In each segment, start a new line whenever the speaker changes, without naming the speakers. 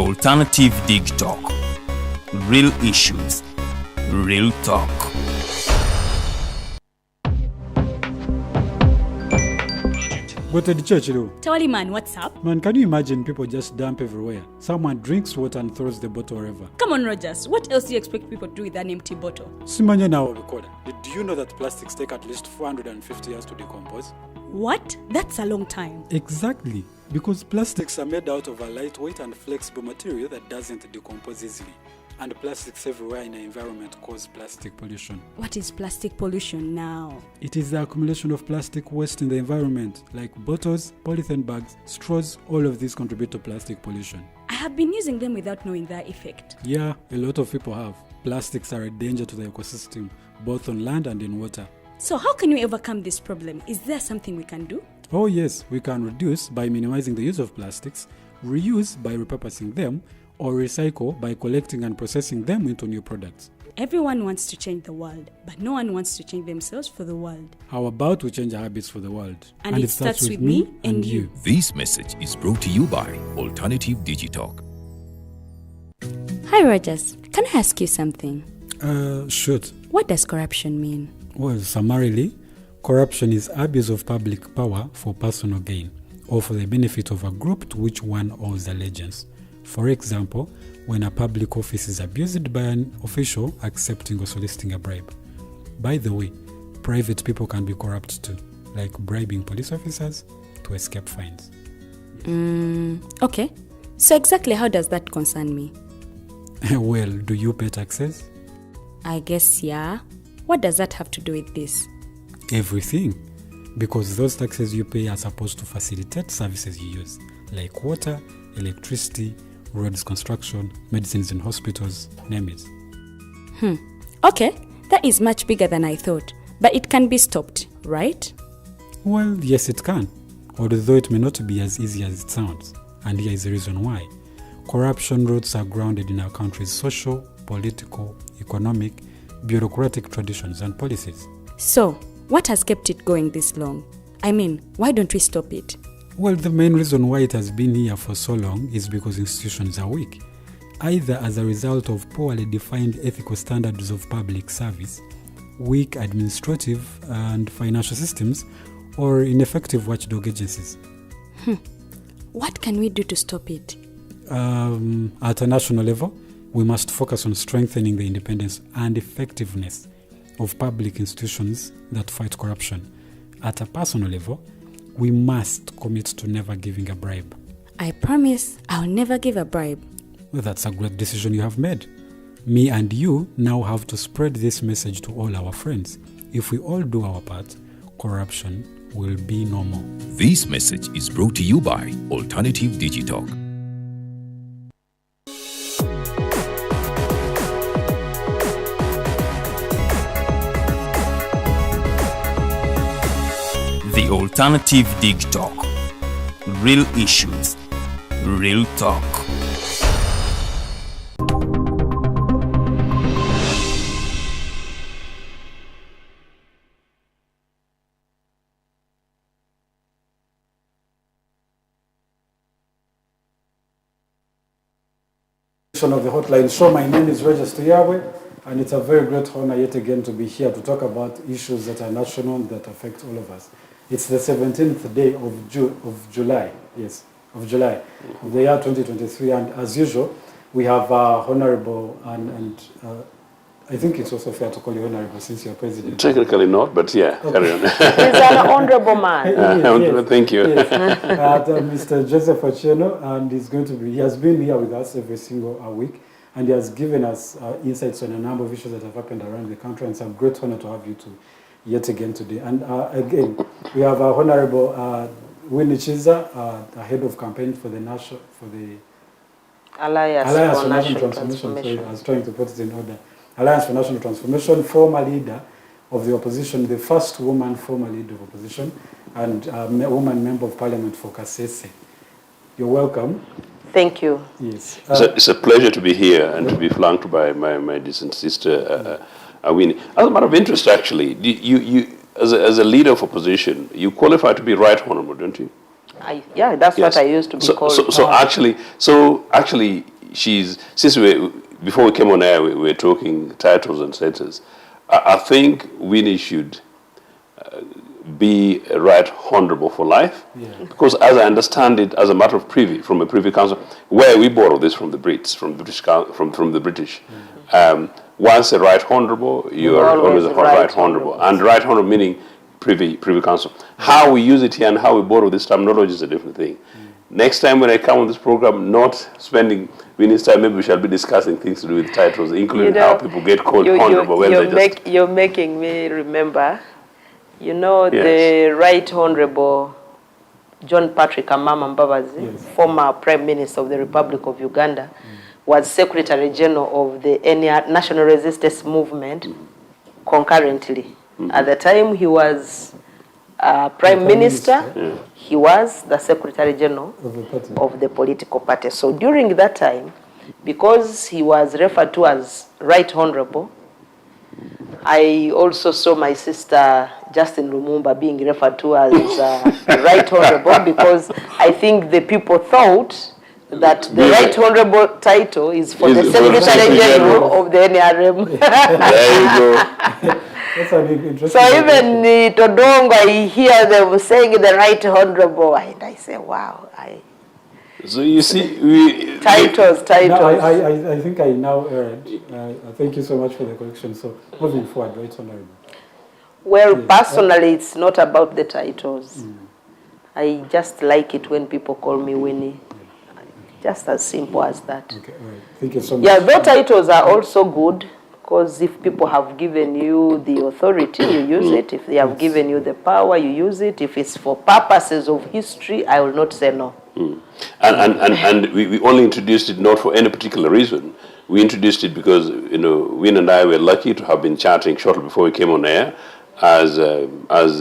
alternative Digitalk. Real issues, real talk.
Go to the church, though.
Tawali man, what's up?
Man, can you imagine people just dump everywhere? Someone drinks water and throws the bottle wherever.
Come on, Rogers. What else do you expect people to do with an empty bottle?
Simanya now, recorder. Do you know that plastics take at least 450 years to decompose?
What? That's a long time.
Exactly. Because plastics are made out of a lightweight and flexible material that doesn't decompose easily. And plastics everywhere in the environment cause plastic pollution.
What is plastic pollution now?
It is the accumulation of plastic waste in the environment, like bottles, polythene bags, straws. All of these contribute to plastic pollution.
I have been using them without knowing their effect.
Yeah, a lot of people have. Plastics are a danger to the ecosystem, both on land and in water.
So how can we overcome this problem? Is there something we can do?
Oh yes, we can reduce by minimizing the use of plastics, reuse by repurposing them, or recycle by collecting and processing them into new products.
Everyone wants to change the world, but no one wants to change themselves for the world.
How about we change our habits for the world?
And it starts with me and you.
This message is brought to you by Alternative Digitalk.
Hi, Rogers. Can I ask you something?
Shoot.
What does corruption mean?
Well, summarily, corruption is abuse of public power for personal gain or for the benefit of a group to which one owes allegiance. For example, when a public office is abused by an official accepting or soliciting a bribe. By the way, private people can be corrupt too, like bribing police officers to escape fines.
Okay. So exactly how does that concern me?
Well, do you pay taxes?
I guess, yeah. What does that have to do with this?
Everything. Because those taxes you pay are supposed to facilitate services you use, like water, electricity, roads construction, medicines in hospitals, name it.
Okay, that is much bigger than I thought. But it can be stopped, right?
Well, yes it can, although it may not be as easy as it sounds. And here is the reason why. Corruption roots are grounded in our country's social, political, economic, bureaucratic traditions and policies.
So, what has kept it going this long? I mean, why don't we stop it?
Well, the main reason why it has been here for so long is because institutions are weak, either as a result of poorly defined ethical standards of public service, weak administrative and financial systems, or ineffective watchdog agencies.
What can we do to stop it?
At a national level, we must focus on strengthening the independence and effectiveness of public institutions that fight corruption. At a personal level, we must commit to never giving a bribe.
I promise I'll never give a bribe.
Well, that's a great decision you have made. Me and you now have to spread this message to all our friends. If we all do our part, corruption will be normal.
This message is brought to you by Alternative Digitalk. The Alternative Digitalk. Real issues, real talk.
Of the hotline show. My name is Rogers Yahweh, and it's a very great honor yet again to be here to talk about issues that are national that affect all of us. It's the 17th day of July, of the year 2023, and as usual, we have Honorable and I think it's also fair to call you Honorable since you're president.
Technically not, but yeah, okay. Carry on.
He's an honorable man.
Yes.
Thank you.
Yes. Mr. Joseph Ochieno, and he has been here with us every single week, and he has given us insights on a number of issues that have happened around the country, and it's a great honor to have you yet again today. And again, we have Honorable Winnie Kiiza, the head of campaign for the Alliance for National Transformation. I was trying to put it in order. Alliance for National Transformation, former leader of the opposition, the first woman former leader of opposition, and woman member of parliament for Kasese. You're welcome.
Thank you.
Yes.
It's a pleasure to be here and to be flanked by my distant sister, Winnie. As a matter of interest, actually, you as a leader of opposition, you qualify to be right honorable, don't you?
Yeah, that's
Yes.
what I used to be called.
So actually, before we came on air, we were talking titles and sentences. I think Winnie should be a right honorable for life, because as I understand it, as a matter of privy, from a privy council, where we borrow this from the Brits, from the British. Once a right honorable, you are always a right honorable, and right honorable meaning privy council. How we use it here and how we borrow this terminology is a different thing. Next time when I come on this program, not spending Winnie's time, maybe we shall be discussing things to do with titles, including how people get called honorable when they just...
You're making me remember, the Right Honorable John Patrick Amama Mbabazi, former Prime Minister of the Republic of Uganda, was Secretary General of the National Resistance Movement concurrently. At the time he was Prime Minister, he was the Secretary General of the political party. So during that time, because he was referred to as Right Honorable, I also saw my sister Justin Lumumba being referred to as Right Honorable, because I think the people thought that the Right Honorable title is for the Secretary General of the NRM.
There you go.
That's an interesting.
So even Todongo, I hear them saying the Right Honorable, and I say, wow.
So you see,
Titles.
No, I think I now heard. Thank you so much for the correction. So moving forward, Right Honorable.
Well, personally, it's not about the titles. I just like it when people call me Winnie. Just as simple as that.
Okay, all right. Thank you so much.
Yeah, those titles are also good, because if people have given you the authority, you use it. If they have given you the power, you use it. If it's for purposes of history, I will not say no.
And we only introduced it not for any particular reason. We introduced it because, Win and I were lucky to have been chatting shortly before we came on air as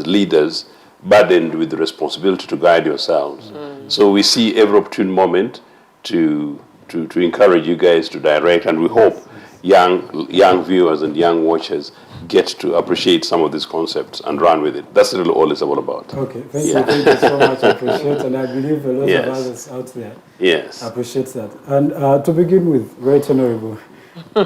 leaders burdened with the responsibility to guide yourselves. So we see every opportune moment to encourage you guys to direct, and we hope young viewers and young watchers get to appreciate some of these concepts and run with it. That's really all it's all about.
Okay, thank you so much. I appreciate it, and I believe a lot of others out there appreciate that. And to begin with, Right Honorable,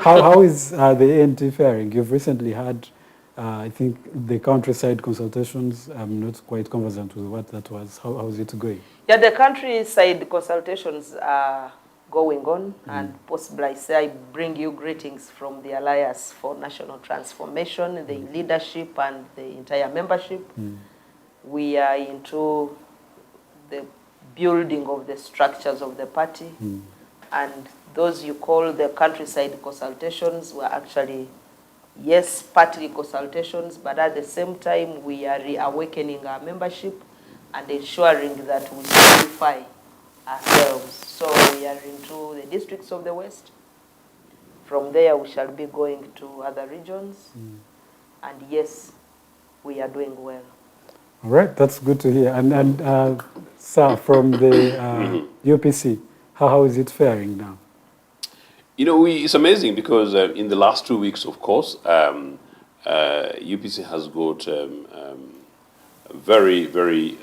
how is the ANT faring? You've recently had, I think, the countryside consultations. I'm not quite conversant with what that was. How is it going?
Yeah, the countryside consultations are going on, and possibly I bring you greetings from the Alliance for National Transformation, the leadership and the entire membership. We are into the building of the structures of the party, and those you call the countryside consultations were actually, yes, partly consultations, but at the same time we are reawakening our membership and ensuring that we simplify ourselves. So we are into the districts of the West. From there we shall be going to other regions. And yes, we are doing well.
All right, that's good to hear. And sir, from the UPC, how is it faring now?
It's amazing because in the last 2 weeks, of course, UPC has got very, very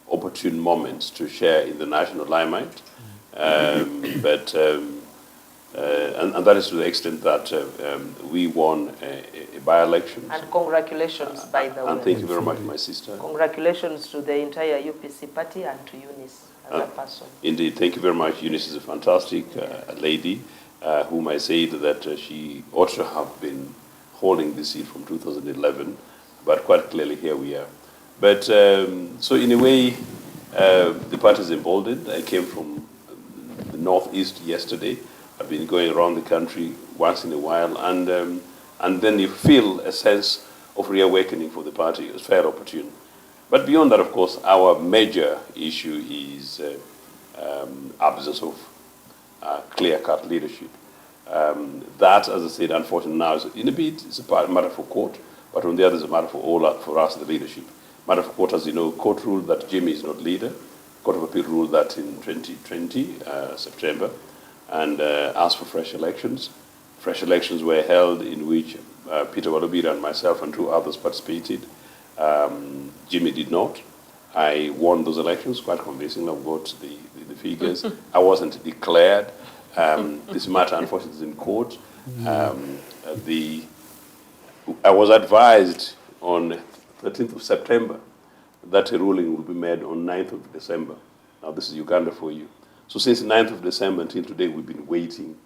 opportune moments to share in the national limelight. And that is to the extent that we won a by-election.
And congratulations, by the way.
And thank you very much, my sister.
Congratulations to the entire UPC party and to Eunice as a person.
Indeed, thank you very much. Eunice is a fantastic lady, whom I said that she ought to have been holding this seat from 2011, but quite clearly here we are. But so in a way, the party is emboldened. I came from the northeast yesterday. I've been going around the country once in a while, and then you feel a sense of reawakening for the party. It was fairly opportune. But beyond that, of course, our major issue is absence of clear-cut leadership. That, as I said, unfortunately now, in a bit, it's a matter for court, but on the other, it's a matter for us, the leadership. Matter for court, as you know, court ruled that Jimmy is not leader. Court of Appeal ruled that in 2020, September, and asked for fresh elections. Fresh elections were held in which Peter Walubira and myself and 2 others participated. Jimmy did not. I won those elections quite convincingly. I've got the figures. I wasn't declared. This matter, unfortunately, is in court. I was advised on 13th of September that a ruling will be made on 9th of December. Now, this is Uganda for you. So since 9th of December until today, we've been waiting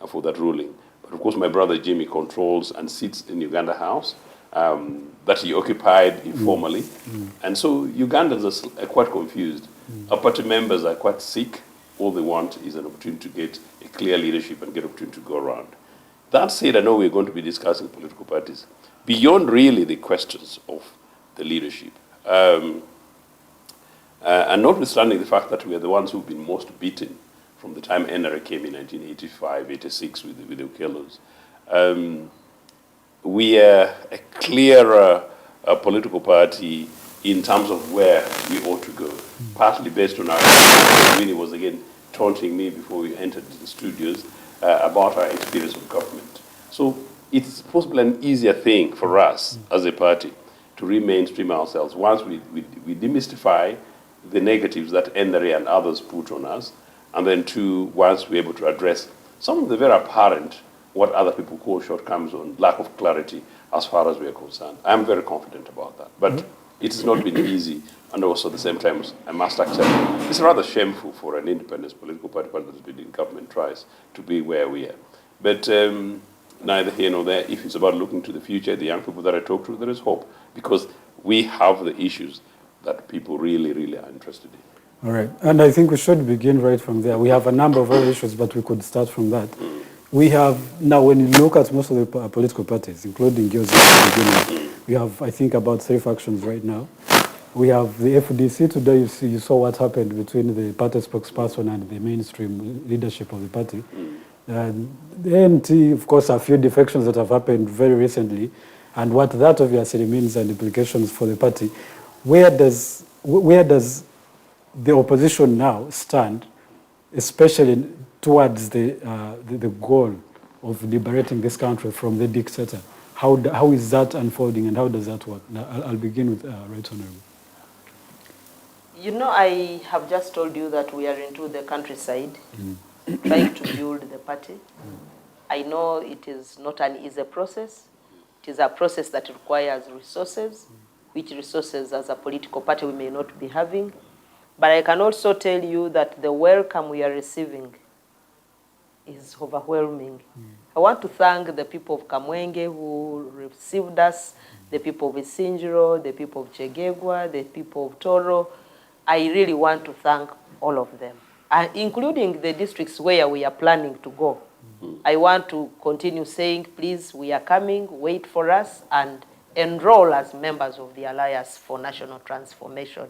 for that ruling. But of course, my brother Jimmy controls and sits in Uganda House that he occupied informally. And so Ugandans are quite confused. Our party members are quite sick. All they want is an opportunity to get a clear leadership and get an opportunity to go around. That said, I know we're going to be discussing political parties beyond really the questions of the leadership. And notwithstanding the fact that we are the ones who've been most beaten from the time NRA came in 1985, 86 with the Ochienos, we are a clearer political party in terms of where we ought to go, partly based on our Winnie was again taunting me before we entered the studios about our experience of government. So it's possibly an easier thing for us as a party to re-mainstream ourselves once we demystify the negatives that NRA and others put on us, and then once we're able to address some of the very apparent, what other people call shortcomings on lack of clarity as far as we are concerned. I'm very confident about that. But it has not been easy, and also at the same time, I must accept it's rather shameful for an independent political party that has been in government twice to be where we are. But neither here nor there. If it's about looking to the future, the young people that I talk to, there is hope, because we have the issues that people really, really are interested in.
All right, and I think we should begin right from there. We have a number of other issues, but we could start from that. We have, now when you look at most of the political parties, including yours at the beginning, we have, I think, about 3 factions right now. We have the FDC. Today you saw what happened between the party spokesperson and the mainstream leadership of the party. And the ANT, of course, a few defections that have happened very recently, and what that obviously means and implications for the party. Where does the opposition now stand, especially towards the goal of liberating this country from the dictator? How is that unfolding, and how does that work? Now, I'll begin with Right Honorable.
You know, I have just told you that we are into the countryside, trying to build the party. I know it is not an easy process. It is a process that requires resources, which resources as a political party we may not be having. But I can also tell you that the welcome we are receiving is overwhelming. I want to thank the people of Kamwenge who received us, the people of Isinjiro, the people of Chegegwa, the people of Toro. I really want to thank all of them, including the districts where we are planning to go. I want to continue saying, please, we are coming, wait for us, and enroll as members of the Alliance for National Transformation.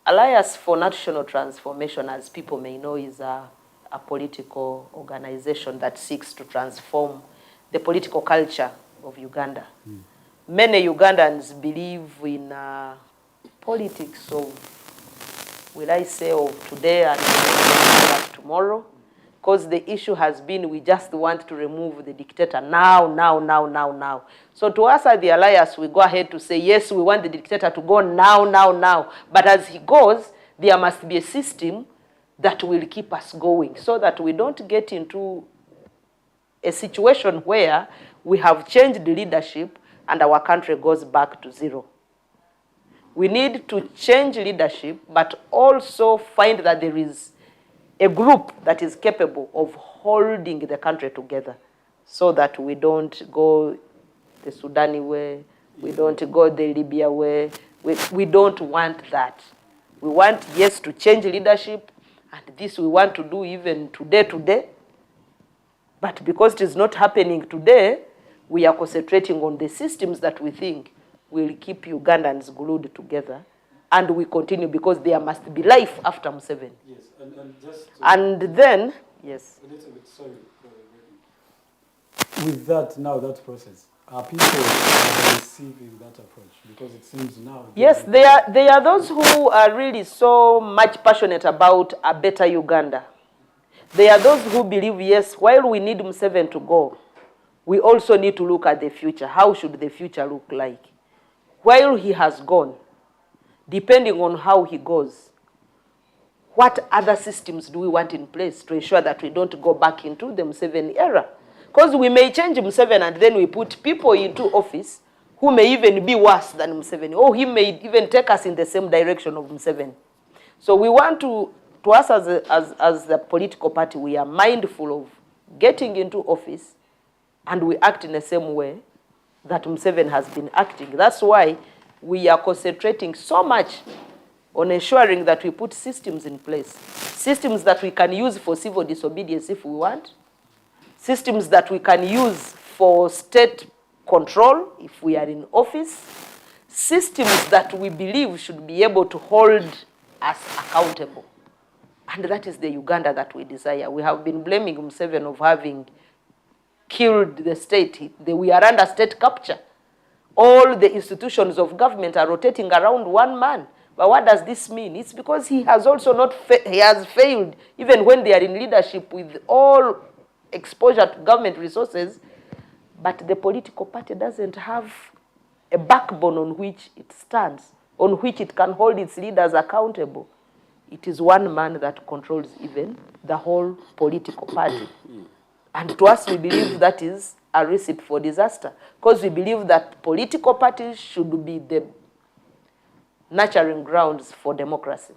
Alliance for National Transformation, as people may know, is a political organization that seeks to transform the political culture of Uganda. Many Ugandans believe in politics of, will I say, of today and tomorrow, because the issue has been we just want to remove the dictator now. So to us at the Alliance, we go ahead to say, yes, we want the dictator to go now. But as he goes, there must be a system that will keep us going so that we don't get into a situation where we have changed the leadership and our country goes back to zero. We need to change leadership, but also find that there is a group that is capable of holding the country together so that we don't go the Sudani way, we don't go the Libya way. We don't want that. We want, yes, to change leadership, and this we want to do even today. But because it is not happening today, we are concentrating on the systems that we think will keep Ugandans glued together, and we continue because there must be life after Museveni.
Yes, and just
and then, yes.
A little bit, sorry. With that, now that process, are people receiving that approach? Because it seems now...
Yes, there are those who are really so much passionate about a better Uganda. There are those who believe, yes, while we need Museveni to go, we also need to look at the future. How should the future look like? While he has gone, depending on how he goes, what other systems do we want in place to ensure that we don't go back into the Museveni era? Because we may change Museveni and then we put people into office who may even be worse than Museveni, or he may even take us in the same direction of Museveni. So we want to us as the political party, we are mindful of getting into office and we act in the same way that Museveni has been acting. That's why we are concentrating so much on ensuring that we put systems in place, systems that we can use for civil disobedience if we want, systems that we can use for state control if we are in office, systems that we believe should be able to hold us accountable. And that is the Uganda that we desire. We have been blaming Museveni of having killed the state. We are under state capture. All the institutions of government are rotating around one man. But what does this mean? It's because he has also he has failed, even when they are in leadership with all exposure to government resources, but the political party doesn't have a backbone on which it stands, on which it can hold its leaders accountable. It is one man that controls even the whole political party. And to us, we believe that is a recipe for disaster, because we believe that political parties should be the nurturing grounds for democracy.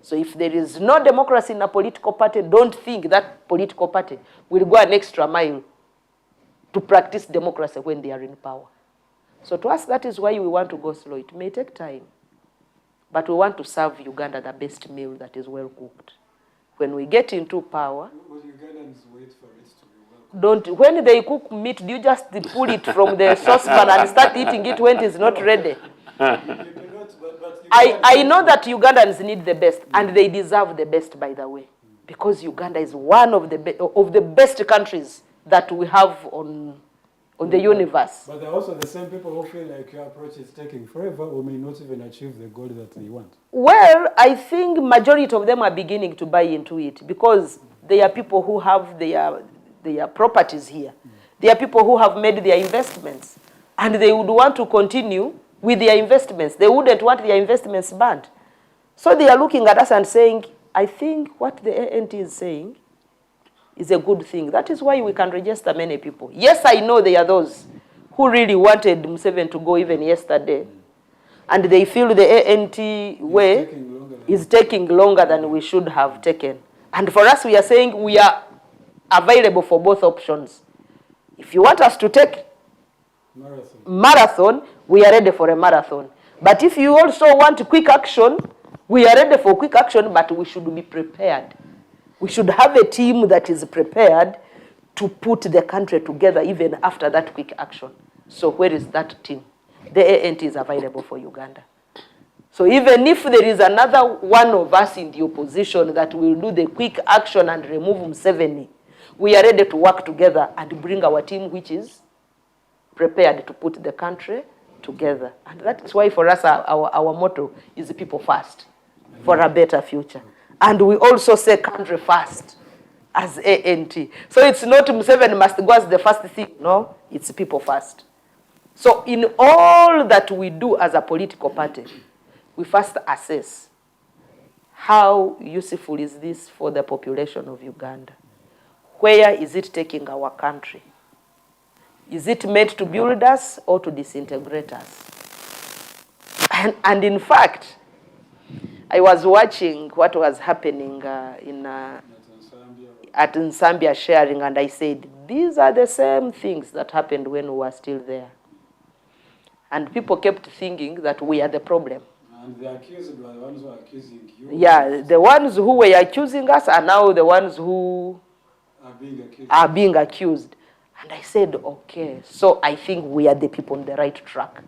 So if there is no democracy in a political party, don't think that political party will go an extra mile to practice democracy when they are in power. So to us, that is why we want to go slow. It may take time, but we want to serve Uganda the best meal that is well cooked. When we get into power,
Will Ugandans wait for it to be well cooked?
when they cook meat, do you just pull it from the saucepan and start eating it when it is not ready? I know that Ugandans need the best, and they deserve the best, by the way, because Uganda is one of the best countries that we have on the universe.
But there are also the same people who feel like your approach is taking forever or may not even achieve the goal that they want.
Well, I think majority of them are beginning to buy into it, because they are people who have their properties here. They are people who have made their investments, and they would want to continue with their investments. They wouldn't want their investments banned. So they are looking at us and saying, I think what the ANT is saying is a good thing. That is why we can register many people. Yes, I know there are those who really wanted Museveni to go even yesterday, and they feel the ANT way is taking longer than we should have taken. And for us, we are saying we are available for both options. If you want us to take marathon, we are ready for a marathon. But if you also want quick action, we are ready for quick action, but we should be prepared. We should have a team that is prepared to put the country together even after that quick action. So where is that team? The ANT is available for Uganda. So even if there is another one of us in the opposition that will do the quick action and remove Museveni, we are ready to work together and bring our team which is prepared to put the country together. And that is why for us our motto is people first for a better future. And we also say country first as ANT. So it's not Museveni must go as the first thing. No, it's people first. So in all that we do as a political party, we first assess how useful is this for the population of Uganda? Where is it taking our country? Is it made to build us or to disintegrate us? And in fact, I was watching what was happening at Nsambia sharing, and I said, these are the same things that happened when we were still there. And people kept thinking that we are the problem.
And the accused were the ones who are accusing you.
Yeah, the ones who were accusing us are now the ones who are being accused. And I said, okay, so I think we are the people on the right track.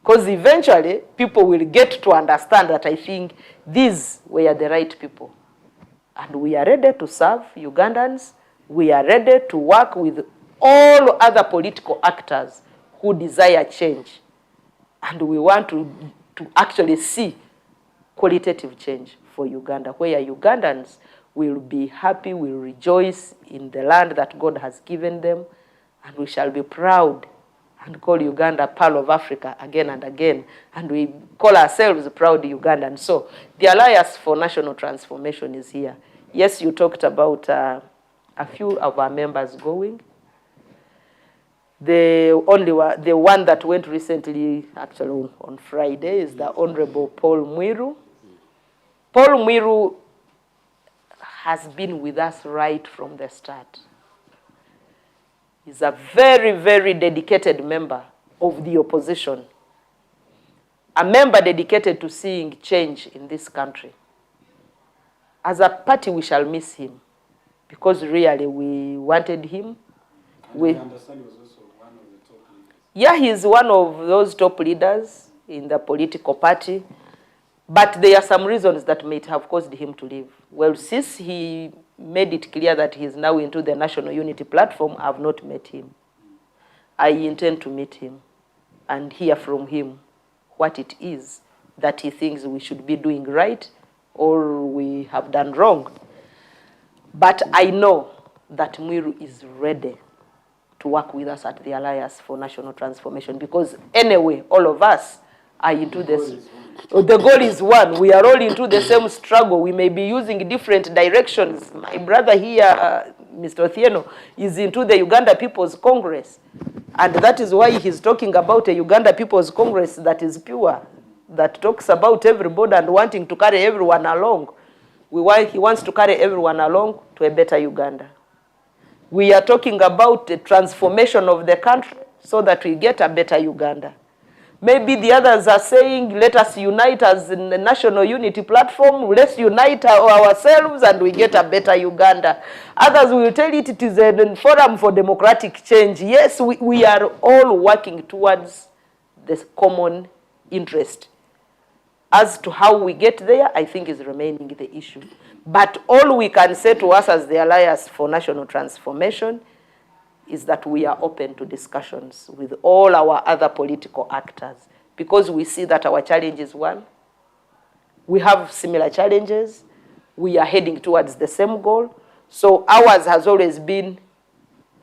Because eventually, people will get to understand that I think these were the right people. And we are ready to serve Ugandans. We are ready to work with all other political actors who desire change. And we want to actually see qualitative change for Uganda, where Ugandans will be happy, will rejoice in the land that God has given them, and we shall be proud and call Uganda Pearl of Africa again and again, and we call ourselves proud Ugandans. So the Alliance for National Transformation is here. Yes, you talked about a few of our members going. The one that went recently, actually on Friday, is the Honorable Paul Mwiru. Paul Mwiru has been with us right from the start. He's a very, very dedicated member of the opposition. A member dedicated to seeing change in this country. As a party, we shall miss him because really we wanted him.
I understand he was also one of the top leaders.
Yeah, he's one of those top leaders in the political party. But there are some reasons that might have caused him to leave. Well, since he made it clear that he is now into the National Unity Platform, I have not met him. I intend to meet him and hear from him what it is that he thinks we should be doing right or we have done wrong. But I know that Mwiru is ready to work with us at the Alliance for National Transformation because anyway, all of us are into this. The goal is one. We are all into the same struggle. We may be using different directions. My brother here, Mr. Ochieno, is into the Uganda People's Congress. And that is why he's talking about a Uganda People's Congress that is pure, that talks about everybody and wanting to carry everyone along. He wants to carry everyone along to a better Uganda. We are talking about the transformation of the country so that we get a better Uganda. Maybe the others are saying, let us unite as in the National Unity Platform. Let's unite ourselves and we get a better Uganda. Others will tell it is a forum for democratic change. Yes, we are all working towards this common interest. As to how we get there, I think is remaining the issue. But all we can say to us as the Alliance for National Transformation is that we are open to discussions with all our other political actors because we see that our challenge is one. We have similar challenges. We are heading towards the same goal. So ours has always been,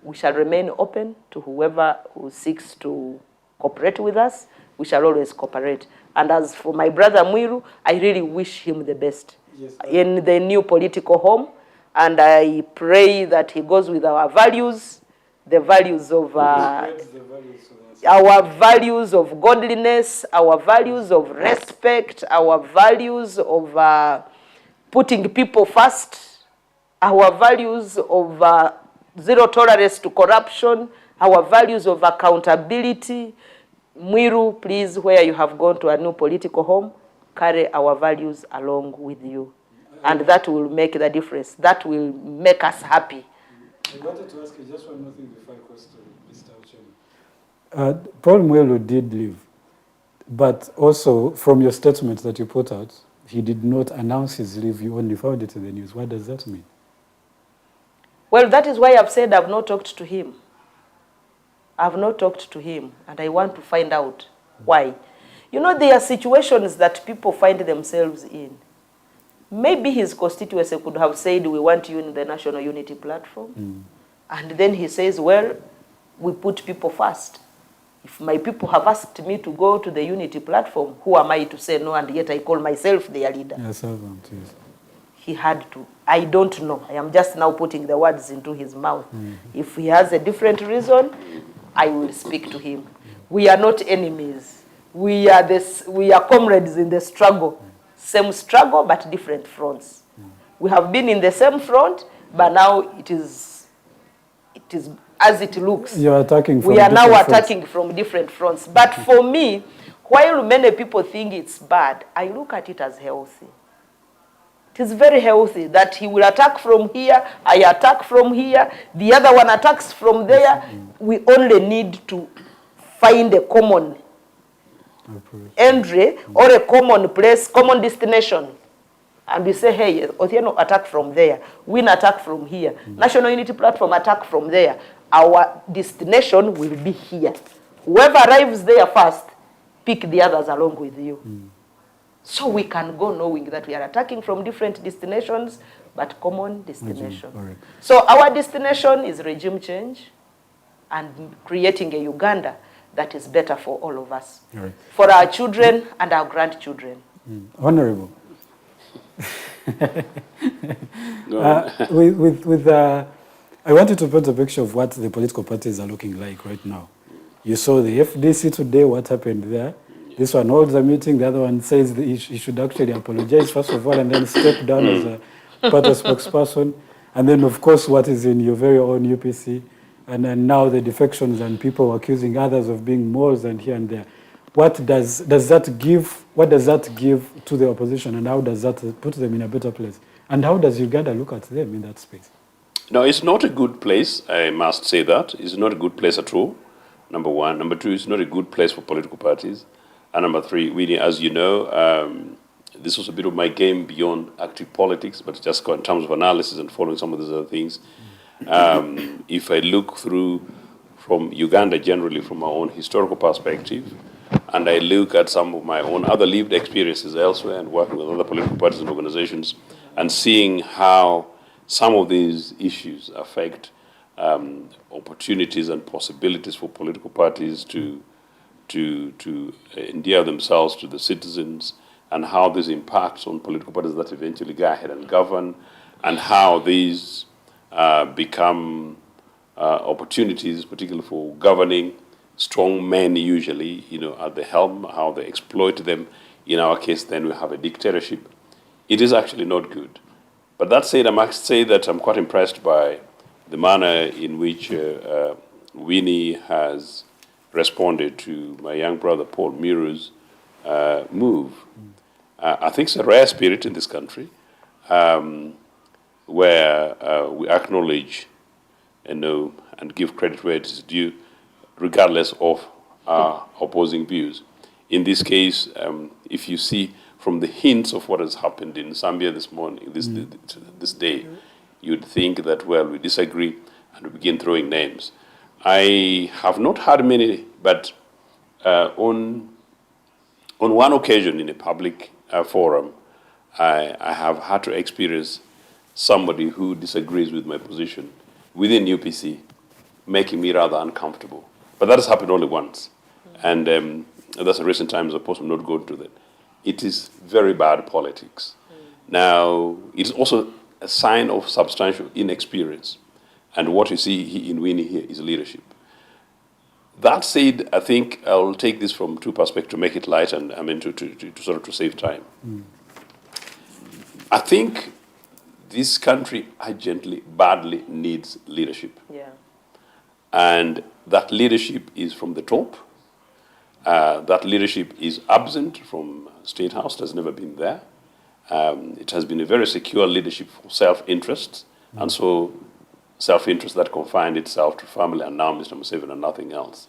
we shall remain open to whoever who seeks to cooperate with us. We shall always cooperate. And as for my brother Mwiru, I really wish him the best in the new political home. And I pray that he goes with our values, the values of our values of godliness, our values of respect, our values of putting people first, our values of zero tolerance to corruption, our values of accountability. Mwiru, please, where you have gone to a new political home, carry our values along with you. And that will make the difference. That will make us happy.
I wanted to ask you just one more thing before I cross to Mr. Ochieno. Paul Mwiru did leave, but also from your statement that you put out, he did not announce his leave, you only found it in the news. What does that mean?
Well, that is why I've said I've not talked to him. I've not talked to him, and I want to find out why. You know, there are situations that people find themselves in. Maybe his constituency could have said, we want you in the National Unity Platform. And then he says, well, we put people first. If my people have asked me to go to the Unity Platform, who am I to say no, and yet I call myself their leader?
Yes, servant, yes.
He had to. I don't know. I am just now putting the words into his mouth. If he has a different reason, I will speak to him. We are not enemies. We are comrades in the struggle. Same struggle, but different fronts. We have been in the same front, but now it is as it looks.
You're attacking from
we are now
fronts.
attacking from different fronts. But for me, while many people think it's bad, I look at it as healthy. It is very healthy that he will attack from here, I attack from here, the other one attacks from there. We only need to find a common entry or a common place, common destination. And we say, hey, Ochieno attack from there, Win attack from here, National Unity Platform attack from there. Our destination will be here. Whoever arrives there first, pick the others along with you. So we can go knowing that we are attacking from different destinations, but common destination.
Right.
So our destination is regime change and creating a Uganda that is better for all of us,
Right.
for our children and our grandchildren.
Honorable.
Go on.
I wanted to paint a picture of what the political parties are looking like right now. You saw the FDC today, what happened there. This one holds a meeting, the other one says he should actually apologize first of all and then step down as a party spokesperson. And then, of course, what is in your very own UPC. And then now the defections and people accusing others of being moles and here and there. What does that give to the opposition, and how does that put them in a better place? And how does Uganda look at them in that space?
No, it's not a good place, I must say that. It's not a good place at all, number one. Number two, it's not a good place for political parties. And number three, Winnie, as you know, this was a bit of my game beyond active politics, but just in terms of analysis and following some of those other things. If I look through from Uganda generally from my own historical perspective, and I look at some of my own other lived experiences elsewhere and working with other political parties and organizations and seeing how some of these issues affect opportunities and possibilities for political parties to endear themselves to the citizens, and how this impacts on political parties that eventually go ahead and govern, and how these become opportunities, particularly for governing strong men usually, at the helm, how they exploit them. In our case, then we have a dictatorship. It is actually not good. But that said, I must say that I'm quite impressed by the manner in which Winnie has responded to my young brother Paul Mwiru'S move. I think it's a rare spirit in this country where we acknowledge and give credit where it is due, regardless of our opposing views. In this case, if you see from the hints of what has happened in Zambia this morning, this day, you'd think that, well, we disagree and we begin throwing names. I have not had many, but on one occasion in a public forum, I have had to experience somebody who disagrees with my position within UPC, making me rather uncomfortable. But that has happened only once. And that's a recent time, as opposed to not going to that. It is very bad politics. Now, it's also a sign of substantial inexperience. And what you see in Winnie here is leadership. That said, I think I'll take this from two perspectives to make it light and to save time. I think this country urgently, badly needs leadership. Yeah. And that leadership is from the top. That leadership is absent from State House. It has never been there. It has been a very secure leadership for self-interest. And so self-interest that confined itself to family and now Mr. Museveni and nothing else.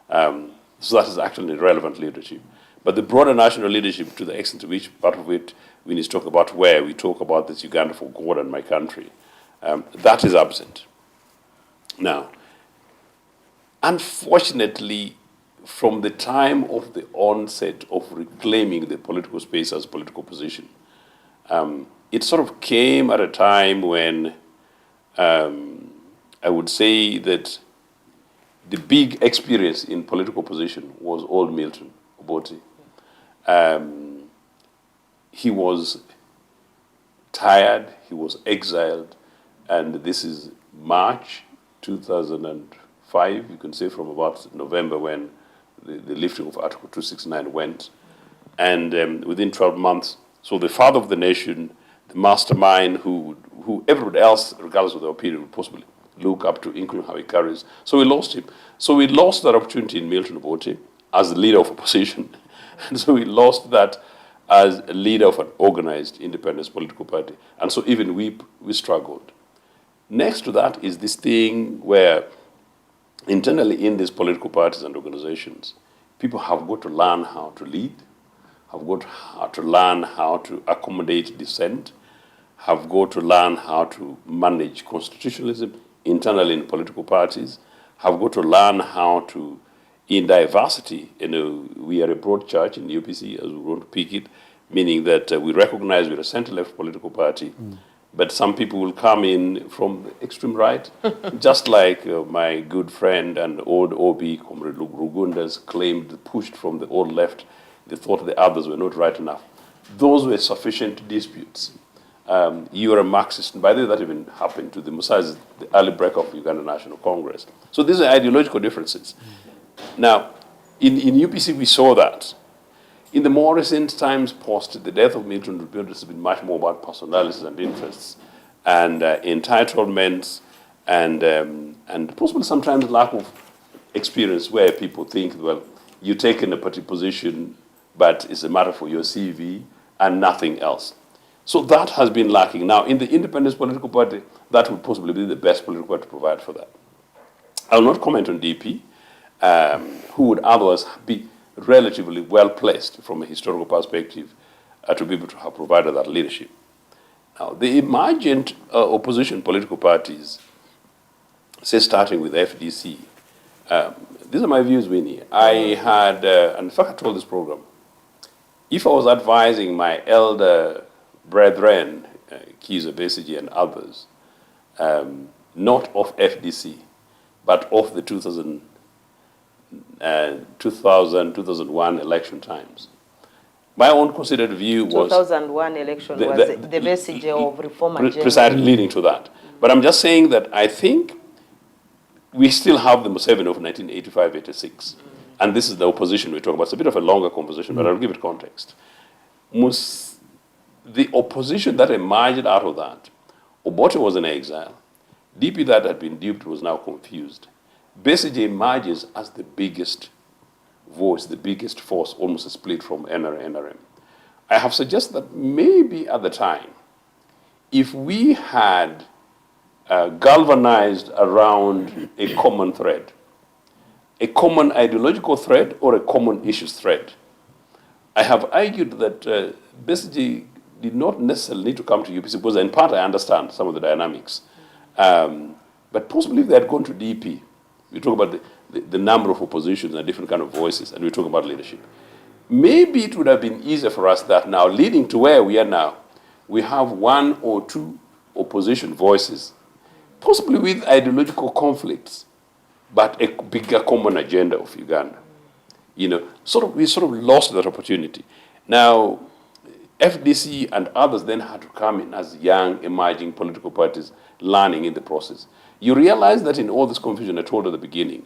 So that is actually irrelevant leadership. But the broader national leadership, to the extent to which part of it we need to talk about where we talk about this Uganda for God and my country, that is absent. Now, unfortunately, from the time of the onset of reclaiming the political space as political position, it sort of came at a time when I would say that the big experience in political position was old Milton Obote. He was tired, he was exiled, and this is March 2005, you can say from about November when the lifting of Article 269 went. And within 12 months, so the father of the nation, the mastermind who everybody else, regardless of their opinion, would possibly look up to, including how he carries. So we lost him. So we lost that opportunity in Milton Obote as the leader of opposition. And so we lost that as a leader of an organized independence political party. And so even we struggled. Next to that is this thing where internally in these political parties and organizations, people have got to learn how to lead, have got to learn how to accommodate dissent, have got to learn how to manage constitutionalism internally in political parties, have got to learn how to, in diversity, we are a broad church in the UPC, as we want to pick it, meaning that we recognize we're a center-left political party, but some people will come in from the extreme right, just like my good friend and old OB, Comrade Rugundas, claimed, pushed from the old left. They thought the others were not right enough. Those were sufficient disputes. You are a Marxist, and by the way, that even happened to the Musais, the early breakup of Uganda National Congress. So these are ideological differences. Now, in UPC, we saw that. In the more recent times post the death of Milton Rupiot, it's been much more about personalities and interests and entitlements and possibly sometimes lack of experience where people think, well, you're taking a particular position, but it's a matter for your CV and nothing else. So that has been lacking. Now, in the independent political party, that would possibly be the best political party to provide for that. I will not comment on DP, who would otherwise be relatively well-placed from a historical perspective to be able to have provided that leadership. Now, the emergent opposition political parties, say starting with FDC, these are my views, Winnie. I had, and in fact I told this program, if I was advising my elder brethren, Kiiza, Besigye, and others, not of FDC, but of the 2001 election times. My own considered view was...
2001 election was the message of reform agenda.
Precisely leading to that. But I'm just saying that I think we still have the Museveni of 1985-86. And this is the opposition we're talking about. It's a bit of a longer conversation, but I'll give it context. The opposition that emerged out of that, Obote was in exile. DP that had been duped was now confused. Besigye emerges as the biggest voice, the biggest force, almost a split from NRM. I have suggested that maybe at the time, if we had galvanized around a common thread, a common ideological thread or a common issues thread, I have argued that Besigye did not necessarily need to come to UPC, because in part I understand some of the dynamics. But possibly if they had gone to DP, we talk about the number of oppositions and different kind of voices, and we talk about leadership. Maybe it would have been easier for us that now, leading to where we are now, we have one or two opposition voices, possibly with ideological conflicts, but a bigger common agenda of Uganda. You know, we sort of lost that opportunity. Now, FDC and others then had to come in as young, emerging political parties, learning in the process. You realize that in all this confusion I told at the beginning,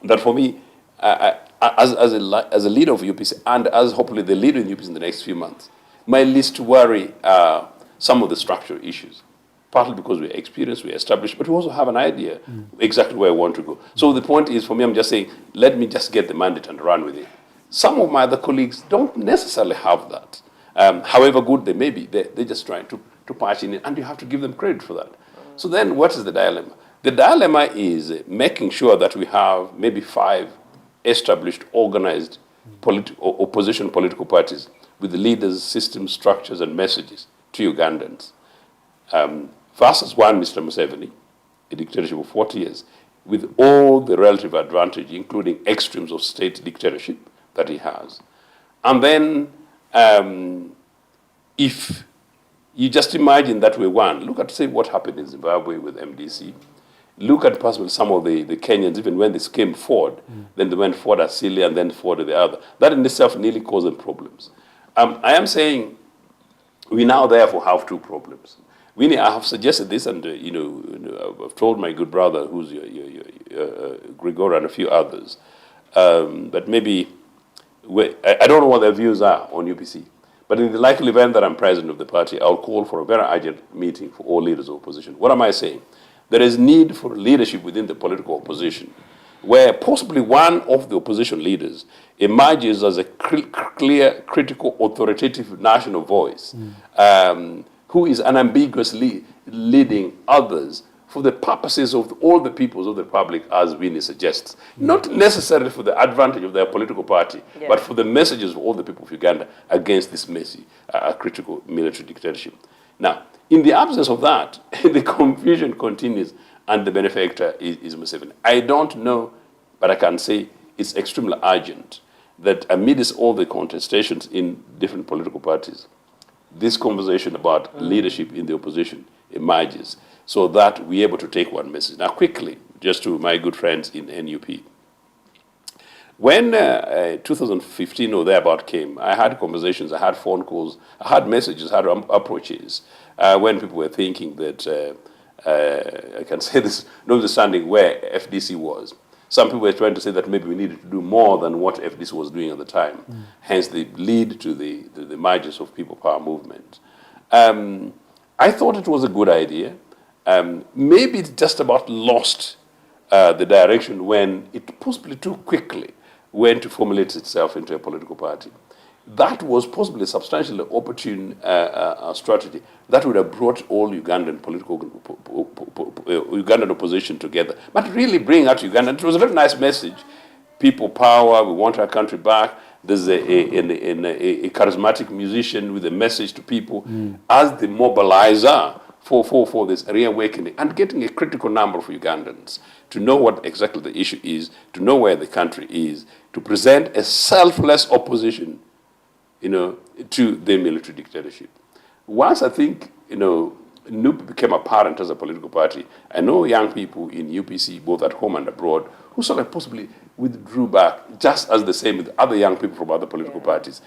that for me, as a leader of UPC, and as hopefully the leader in UPC in the next few months, my least worry are some of the structural issues. Partly because we're experienced, we're established, but we also have an idea exactly where I want to go. So the point is, for me, I'm just saying, let me just get the mandate and run with it. Some of my other colleagues don't necessarily have that. However good they may be, they're just trying to patch in it, and you have to give them credit for that. So then what is the dilemma? The dilemma is making sure that we have maybe 5 established, organized opposition political parties with leaders, systems, structures, and messages to Ugandans. Versus one, Mr. Museveni, a dictatorship of 40 years, with all the relative advantage, including extremes of state dictatorship that he has. And then if you just imagine that we won, look at, say, what happened in Zimbabwe with MDC. Look at possibly some of the Kenyans, even when they came forward, then they went forward as Celia and then forward the other. That in itself nearly caused them problems. I am saying we now therefore have 2 problems. Winnie, I have suggested this, and I've told my good brother, who's Grigor, and a few others, but maybe I don't know what their views are on UPC. But in the likely event that I'm president of the party, I'll call for a very urgent meeting for all leaders of opposition. What am I saying? There is need for leadership within the political opposition, where possibly one of the opposition leaders emerges as a clear, critical, authoritative national voice, who is unambiguously leading others for the purposes of all the peoples of the Republic, as Winnie suggests. Not necessarily for the advantage of their political party, but for the messages of all the people of Uganda against this messy, critical military dictatorship. Now, in the absence of that, the confusion continues, and the benefactor is Museveni. I don't know, but I can say it's extremely urgent that amidst all the contestations in different political parties, this conversation about leadership in the opposition emerges, so that we're able to take one message. Now, quickly, just to my good friends in NUP. When 2015 or thereabout came, I had conversations, I had phone calls, I had messages, I had approaches when people were thinking that, I can say this, notwithstanding where FDC was. Some people were trying to say that maybe we needed to do more than what FDC was doing at the time, hence the lead to the marches of People Power movement. I thought it was a good idea. Maybe it just about lost the direction when it possibly too quickly went to formulate itself into a political party. That was possibly a substantially opportune strategy that would have brought all Ugandan Ugandan opposition together, but really bring out Uganda. It was a very nice message. People power, we want our country back. There's a charismatic musician with a message to people as the mobilizer for this reawakening and getting a critical number of Ugandans to know what exactly the issue is, to know where the country is, to present a selfless opposition, to the military dictatorship. Once I think, NUP became apparent as a political party, I know young people in UPC, both at home and abroad, who sort of possibly withdrew back, just as the same with other young people from other political parties.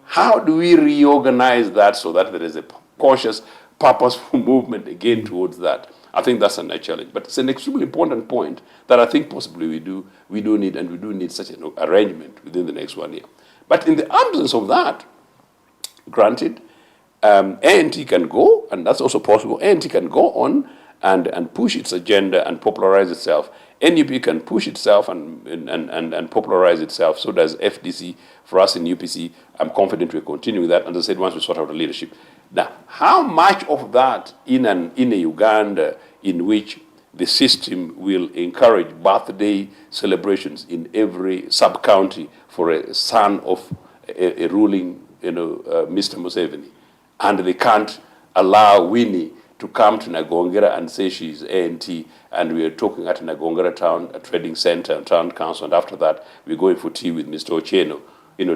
How do we reorganize that so that there is a conscious, purposeful movement again towards that? I think that's a challenge. But it's an extremely important point that I think possibly we do need, and we do need such an arrangement within the next 1 year. But in the absence of that, granted, ANT can go, and that's also possible. ANT can go on and push its agenda and popularize itself. NUP can push itself and popularize itself. So does FDC. For us in UPC, I'm confident we're continuing that. And as I said, once we sort out the leadership. Now, how much of that in a Uganda in which the system will encourage birthday celebrations in every sub-county for a son of a ruling, Mr. Museveni, and they can't allow Winnie to come to Nagongera and say she's ANT, and we are talking at Nagongera town, a trading center and town council, and after that we're going for tea with Mr. Ochieno,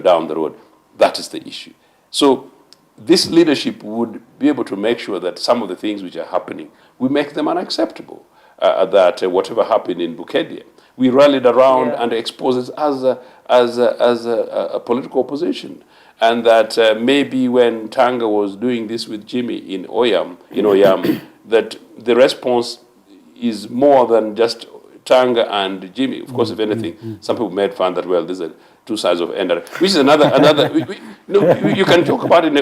down the road. That is the issue. So this leadership would be able to make sure that some of the things which are happening, we make them unacceptable. That whatever happened in Bukedia, we rallied around and exposed it as a political opposition. And that maybe when Tanga was doing this with Jimmy in Oyam, that the response is more than just Tanga and Jimmy. Of course, if anything, some people made fun that, well, these are two sides of end, which is another. You can talk about it.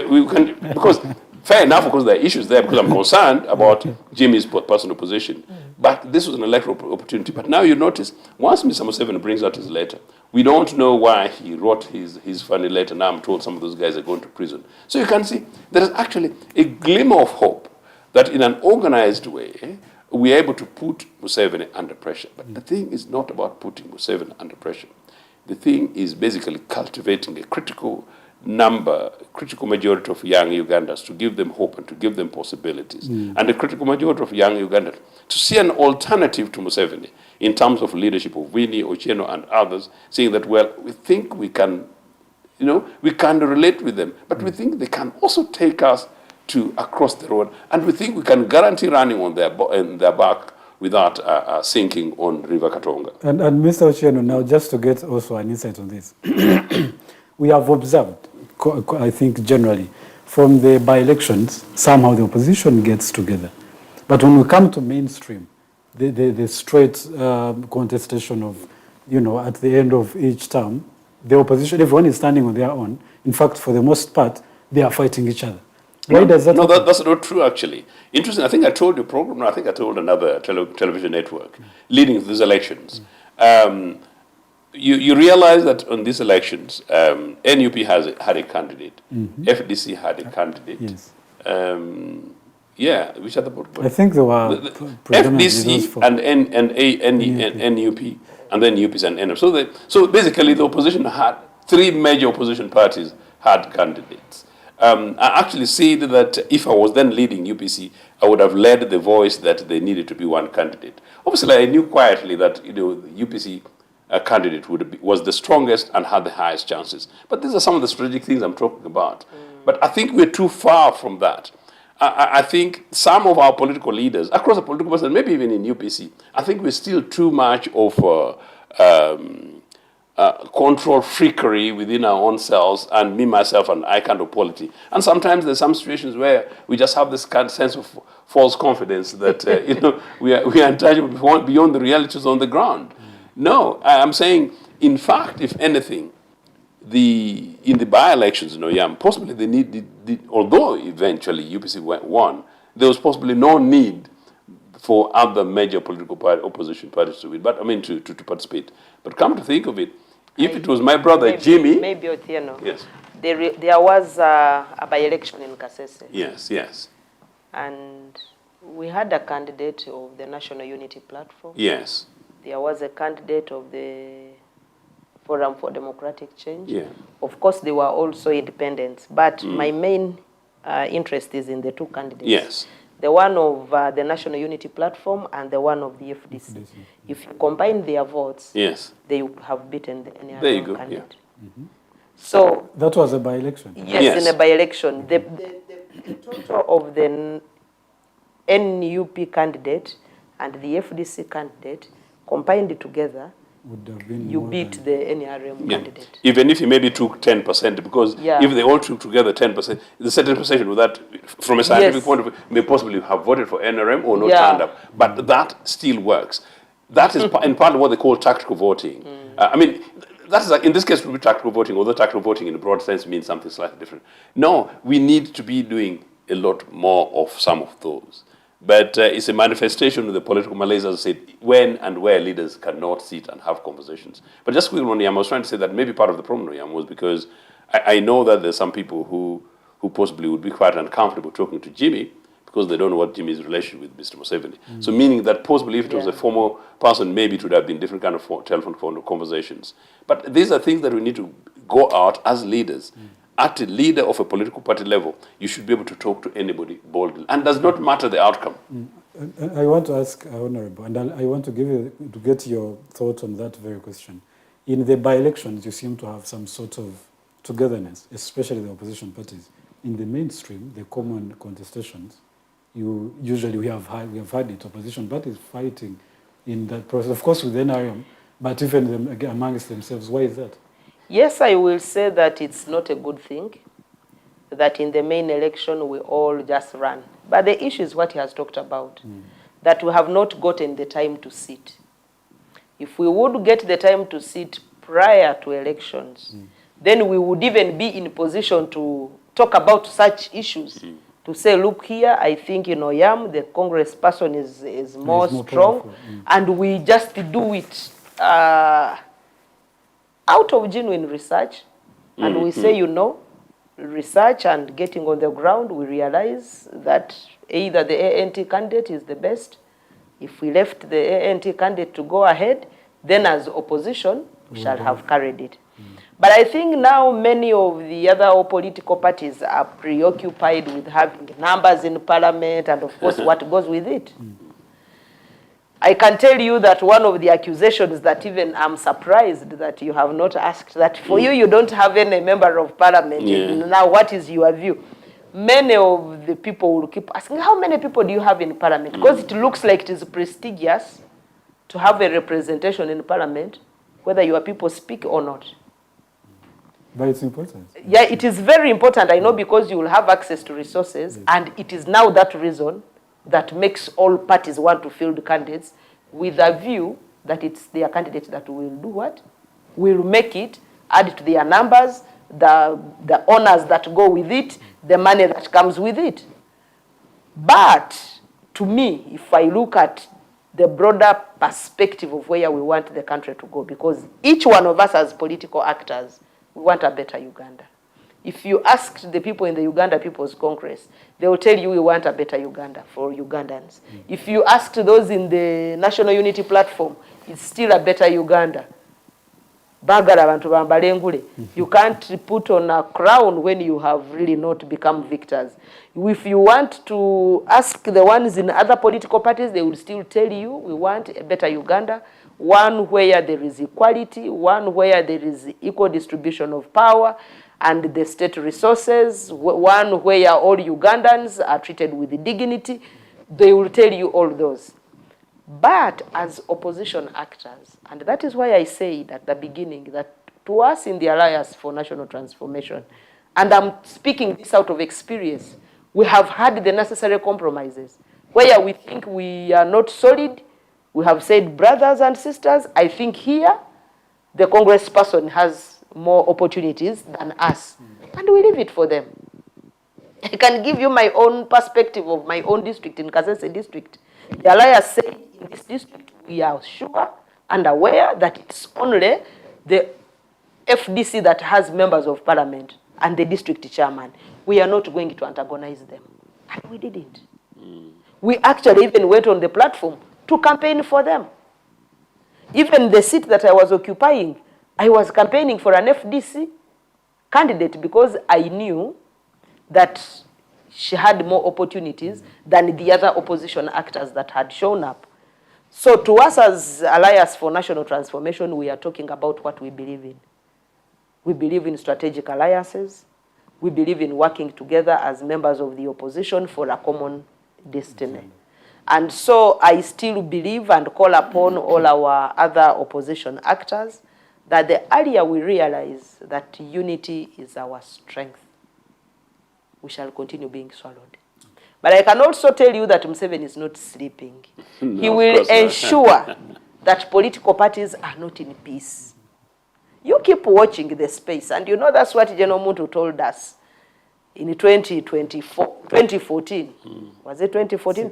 Because fair enough, because there are issues there, because I'm concerned about Jimmy's personal position. But this was an electoral opportunity. But now you notice, once Mr. Museveni brings out his letter, we don't know why he wrote his funny letter. Now I'm told some of those guys are going to prison. So you can see there is actually a glimmer of hope that in an organized way, we're able to put Museveni under pressure. But the thing is not about putting Museveni under pressure. The thing is basically cultivating a critical majority of young Ugandans to give them hope and to give them possibilities. And a critical majority of young Ugandans to see an alternative to Museveni in terms of leadership of Winnie, Ochieno, and others, saying that, well, we think we can, we can relate with them, but we think they can also take us to across the road, and we think we can guarantee running on their back without sinking on River Katonga.
And Mr. Ochieno, now just to get also an insight on this, we have observed, I think generally, from the by-elections, somehow the opposition gets together. But when we come to mainstream, the straight contestation of, at the end of each term, the opposition, everyone is standing on their own. In fact, for the most part, they are fighting each other. Why does that happen?
That's not true, actually. Interesting. I think I told your program, I think I told another television network, leading to these elections. You realize that on these elections, NUP had a candidate, FDC had a candidate.
Yes.
Which other board?
I think there were
FDC and NUP, and then UPs and NUP. So basically, the opposition had three major opposition parties had candidates. I actually said that if I was then leading UPC, I would have led the voice that they needed to be one candidate. Obviously, I knew quietly that the UPC candidate was the strongest and had the highest chances. But these are some of the strategic things I'm talking about. But I think we're too far from that. I think some of our political leaders, across the political process, maybe even in UPC, I think we're still too much of control freakery within our own selves, and me, myself, and I kind of polity. And sometimes there's some situations where we just have this kind of sense of false confidence that we are untouchable beyond the realities on the ground. No, I'm saying, in fact, if anything, in the by-elections, possibly they need, although eventually UPC won, there was possibly no need for other major political opposition parties to win, but I mean to participate. But come to think of it, if it was my brother Jimmy,
maybe Ochieno.
Yes.
There was a by-election in Kasese.
Yes, yes.
And we had a candidate of the National Unity Platform.
Yes.
There was a candidate of the Forum for Democratic Change.
Yeah.
Of course, they were also independents, but my main interest is in the two candidates.
Yes.
The one of the National Unity Platform and the one of the FDC. If you combine their votes,
Yes.
they have beaten any
There
other
you go,
candidate.
yeah.
So
That was a by-election.
yes, in a by-election, the total of the NUP candidate and the FDC candidate combined together,
Would have been
you
more
beat
than-
the NRM candidate.
Even if he maybe took 10%, because
Yeah.
if they all took together 10%, the certain percentage with that, from a scientific
Yes.
point of view, may possibly have voted for NRM or not
Yeah.
turned up. But that still works. That is in part what they call tactical voting. I mean, that is, in this case, would be tactical voting, although tactical voting in a broad sense means something slightly different. No, we need to be doing a lot more of some of those. But it's a manifestation of the political malaise, as I said, when and where leaders cannot sit and have conversations. But just quickly on Yam, I was trying to say that maybe part of the problem with Yam was because I know that there's some people who possibly would be quite uncomfortable talking to Jimmy because they don't know what Jimmy's relationship with Mr. Museveni. So meaning that possibly if it was a former person, maybe it would have been different kind of telephone phone conversations. But these are things that we need to go out as leaders. At a leader of a political party level, you should be able to talk to anybody boldly. And does not matter the outcome.
I want to ask Honorable, and I want to get your thoughts on that very question. In the by-elections, you seem to have some sort of togetherness, especially the opposition parties. In the mainstream, the common contestations, we have had it, opposition parties fighting in that process. Of course, with NRM, but even amongst themselves. Why is that?
Yes, I will say that it's not a good thing, that in the main election we all just run. But the issue is what he has talked about, that we have not gotten the time to sit. If we would get the time to sit prior to elections, then we would even be in position to talk about such issues. To say, look here, I think in Oyam, the Congress person is more strong,
powerful.
and we just do it out of genuine research, and we say, research and getting on the ground, we realize that either the ANT candidate is the best. If we left the ANT candidate to go ahead, then as opposition, we shall have carried it. But I think now many of the other political parties are preoccupied with having numbers in parliament and, of course, what goes with it. I can tell you that one of the accusations that even I'm surprised that you have not asked, that for you don't have any member of parliament. Now, what is your view? Many of the people will keep asking, how many people do you have in parliament? Because it looks like it is prestigious to have a representation in parliament, whether your people speak or not.
But it's important.
Yeah, it is very important, I know, because you will have access to resources, and it is now that reason that makes all parties want to field candidates with a view that it's their candidate that will do what? Will make it, add to their numbers, the honors that go with it, the money that comes with it. But to me, if I look at the broader perspective of where we want the country to go, because each one of us as political actors, we want a better Uganda. If you asked the people in the Uganda People's Congress, they will tell you we want a better Uganda for Ugandans. If you asked those in the National Unity Platform, it's still a better Uganda. You can't put on a crown when you have really not become victors. If you want to ask the ones in other political parties, they will still tell you we want a better Uganda, one where there is equality, one where there is equal distribution of power, and the state resources, one where all Ugandans are treated with dignity. They will tell you all those. But as opposition actors, and that is why I said at the beginning that to us in the Alliance for National Transformation, and I'm speaking this out of experience, we have had the necessary compromises. Where we think we are not solid, we have said, brothers and sisters, I think here the congressperson has more opportunities than us. And we leave it for them. I can give you my own perspective of my own district, in Kasese district. The Alliance said in this district, we are sure and aware that it's only the FDC that has members of parliament and the district chairman. We are not going to antagonize them. And we didn't. We actually even went on the platform to campaign for them. Even the seat that I was occupying, I was campaigning for an FDC candidate because I knew that she had more opportunities than the other opposition actors that had shown up. So to us as Alliance for National Transformation, we are talking about what we believe in. We believe in strategic alliances. We believe in working together as members of the opposition for a common destiny. And so I still believe and call upon all our other opposition actors that the earlier we realize that unity is our strength, we shall continue being swallowed. But I can also tell you that Museveni is not sleeping.
No,
he will ensure that political parties are not in peace. You keep watching the space, and you know that's what General Muntu told us in 2014. Was it 2014?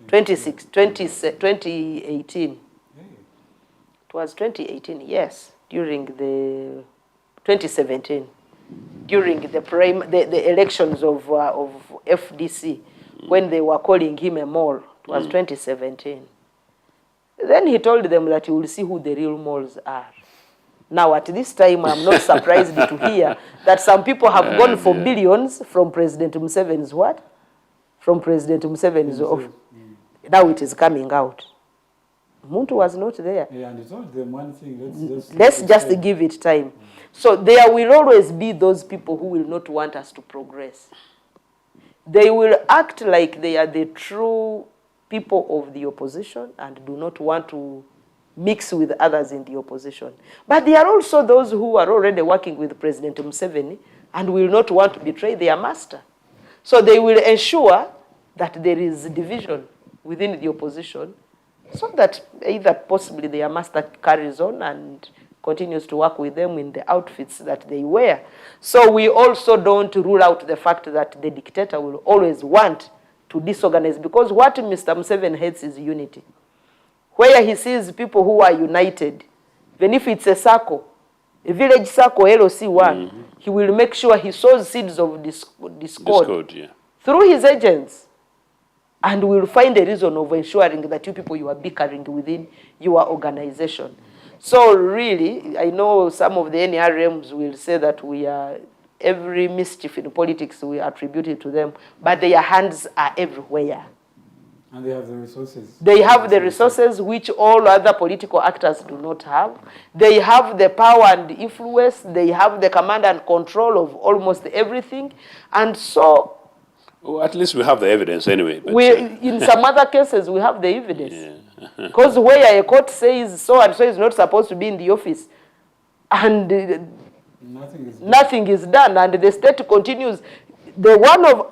2018. It was 2018, yes, during the 2017, during the elections of FDC, when they were calling him a mole. It was 2017. Then he told them that you will see who the real moles are. Now, at this time, I'm not surprised to hear that some people have gone for billions from President Museveni's what? From President Museveni's office. Now it is coming out. Muntu was not there.
Yeah, and he told them one thing,
let's just give it time. So there will always be those people who will not want us to progress. They will act like they are the true people of the opposition and do not want to mix with others in the opposition. But there are also those who are already working with President Museveni and will not want to betray their master. So they will ensure that there is division within the opposition so that either possibly their master carries on and continues to work with them in the outfits that they wear. So we also don't rule out the fact that the dictator will always want to disorganize, because what Mr. Museveni hates is unity. Where he sees people who are united, even if it's a circle, a village circle, LOC1, he will make sure he sows seeds of discord through his agents, and will find a reason of ensuring that you people, you are bickering within your organization. So really, I know some of the NRMs will say that we are, every mischief in politics we attribute it to them, but their hands are everywhere.
And they have the resources.
They have the resources which all other political actors do not have. They have the power and influence. They have the command and control of almost everything. And so...
Well, at least we have the evidence anyway. But
in some other cases, we have the evidence. Because where a court says so-and-so is not supposed to be in the office, and nothing is done, and the state continues. The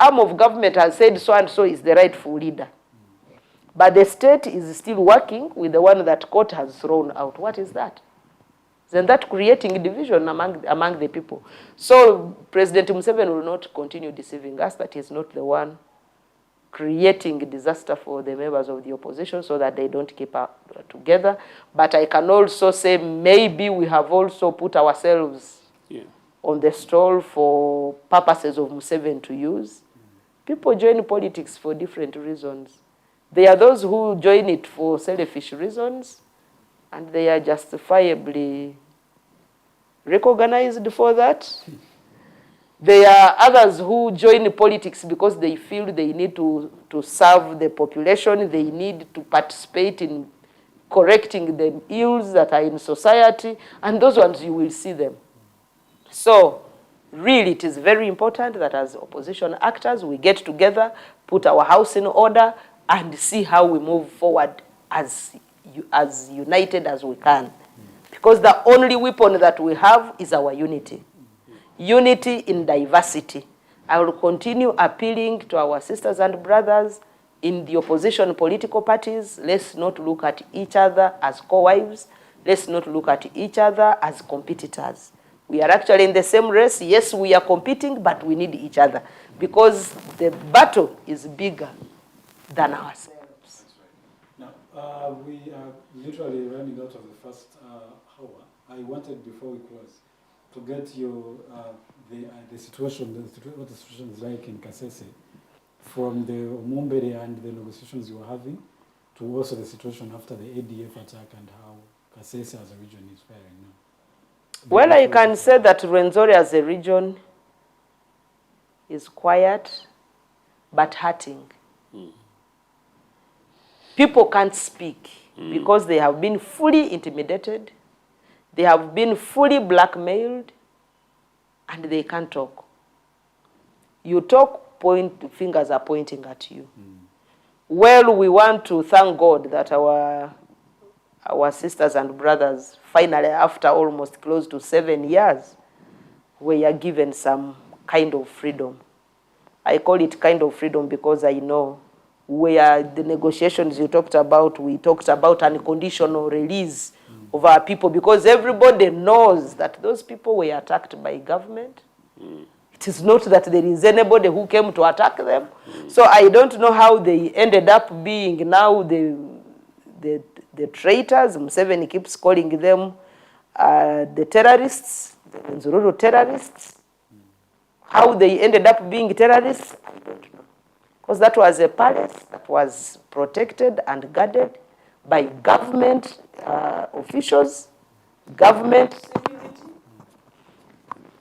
arm of government has said so-and-so is the rightful leader. But the state is still working with the one that court has thrown out. What is that? Then that creating division among the people. So President Museveni will not continue deceiving us that he's not the one creating disaster for the members of the opposition so that they don't keep together. But I can also say maybe we have also put ourselves on the stall for purposes of Museveni to use. People join politics for different reasons. There are those who join it for selfish reasons, and they are justifiably recognized for that. There are others who join politics because they feel they need to serve the population, they need to participate in correcting the ills that are in society, and those ones you will see them. So Really, it is very important that as opposition actors, we get together, put our house in order, and see how we move forward as united as we can. Because the only weapon that we have is our unity. Unity in diversity. I will continue appealing to our sisters and brothers in the opposition political parties. Let's not look at each other as co-wives. Let's not look at each other as competitors. We are actually in the same race. Yes, we are competing, but we need each other because the battle is bigger than ourselves.
Now, we are literally running out of the first hour. I wanted, before we close, to get your the situation, what the situation is like in Kasese, from the Mumbere and the negotiations you were having, to also the situation after the ADF attack and how Kasese as a region is faring now.
Well, I can say that Rwenzori as a region is quiet, but hurting. People can't speak because they have been fully intimidated, they have been fully blackmailed, and they can't talk. You talk, fingers are pointing at you. Well, we want to thank God that our sisters and brothers, finally, after almost close to 7 years, we are given some kind of freedom. I call it kind of freedom because I know where the negotiations you talked about, we talked about unconditional release of our people because everybody knows that those people were attacked by government. It is not that there is anybody who came to attack them. So I don't know how they ended up being now the traitors. Museveni keeps calling them the terrorists, the Nzururu terrorists. How they ended up being terrorists, I don't know. Because that was a palace that was protected and guarded by government officials, government security.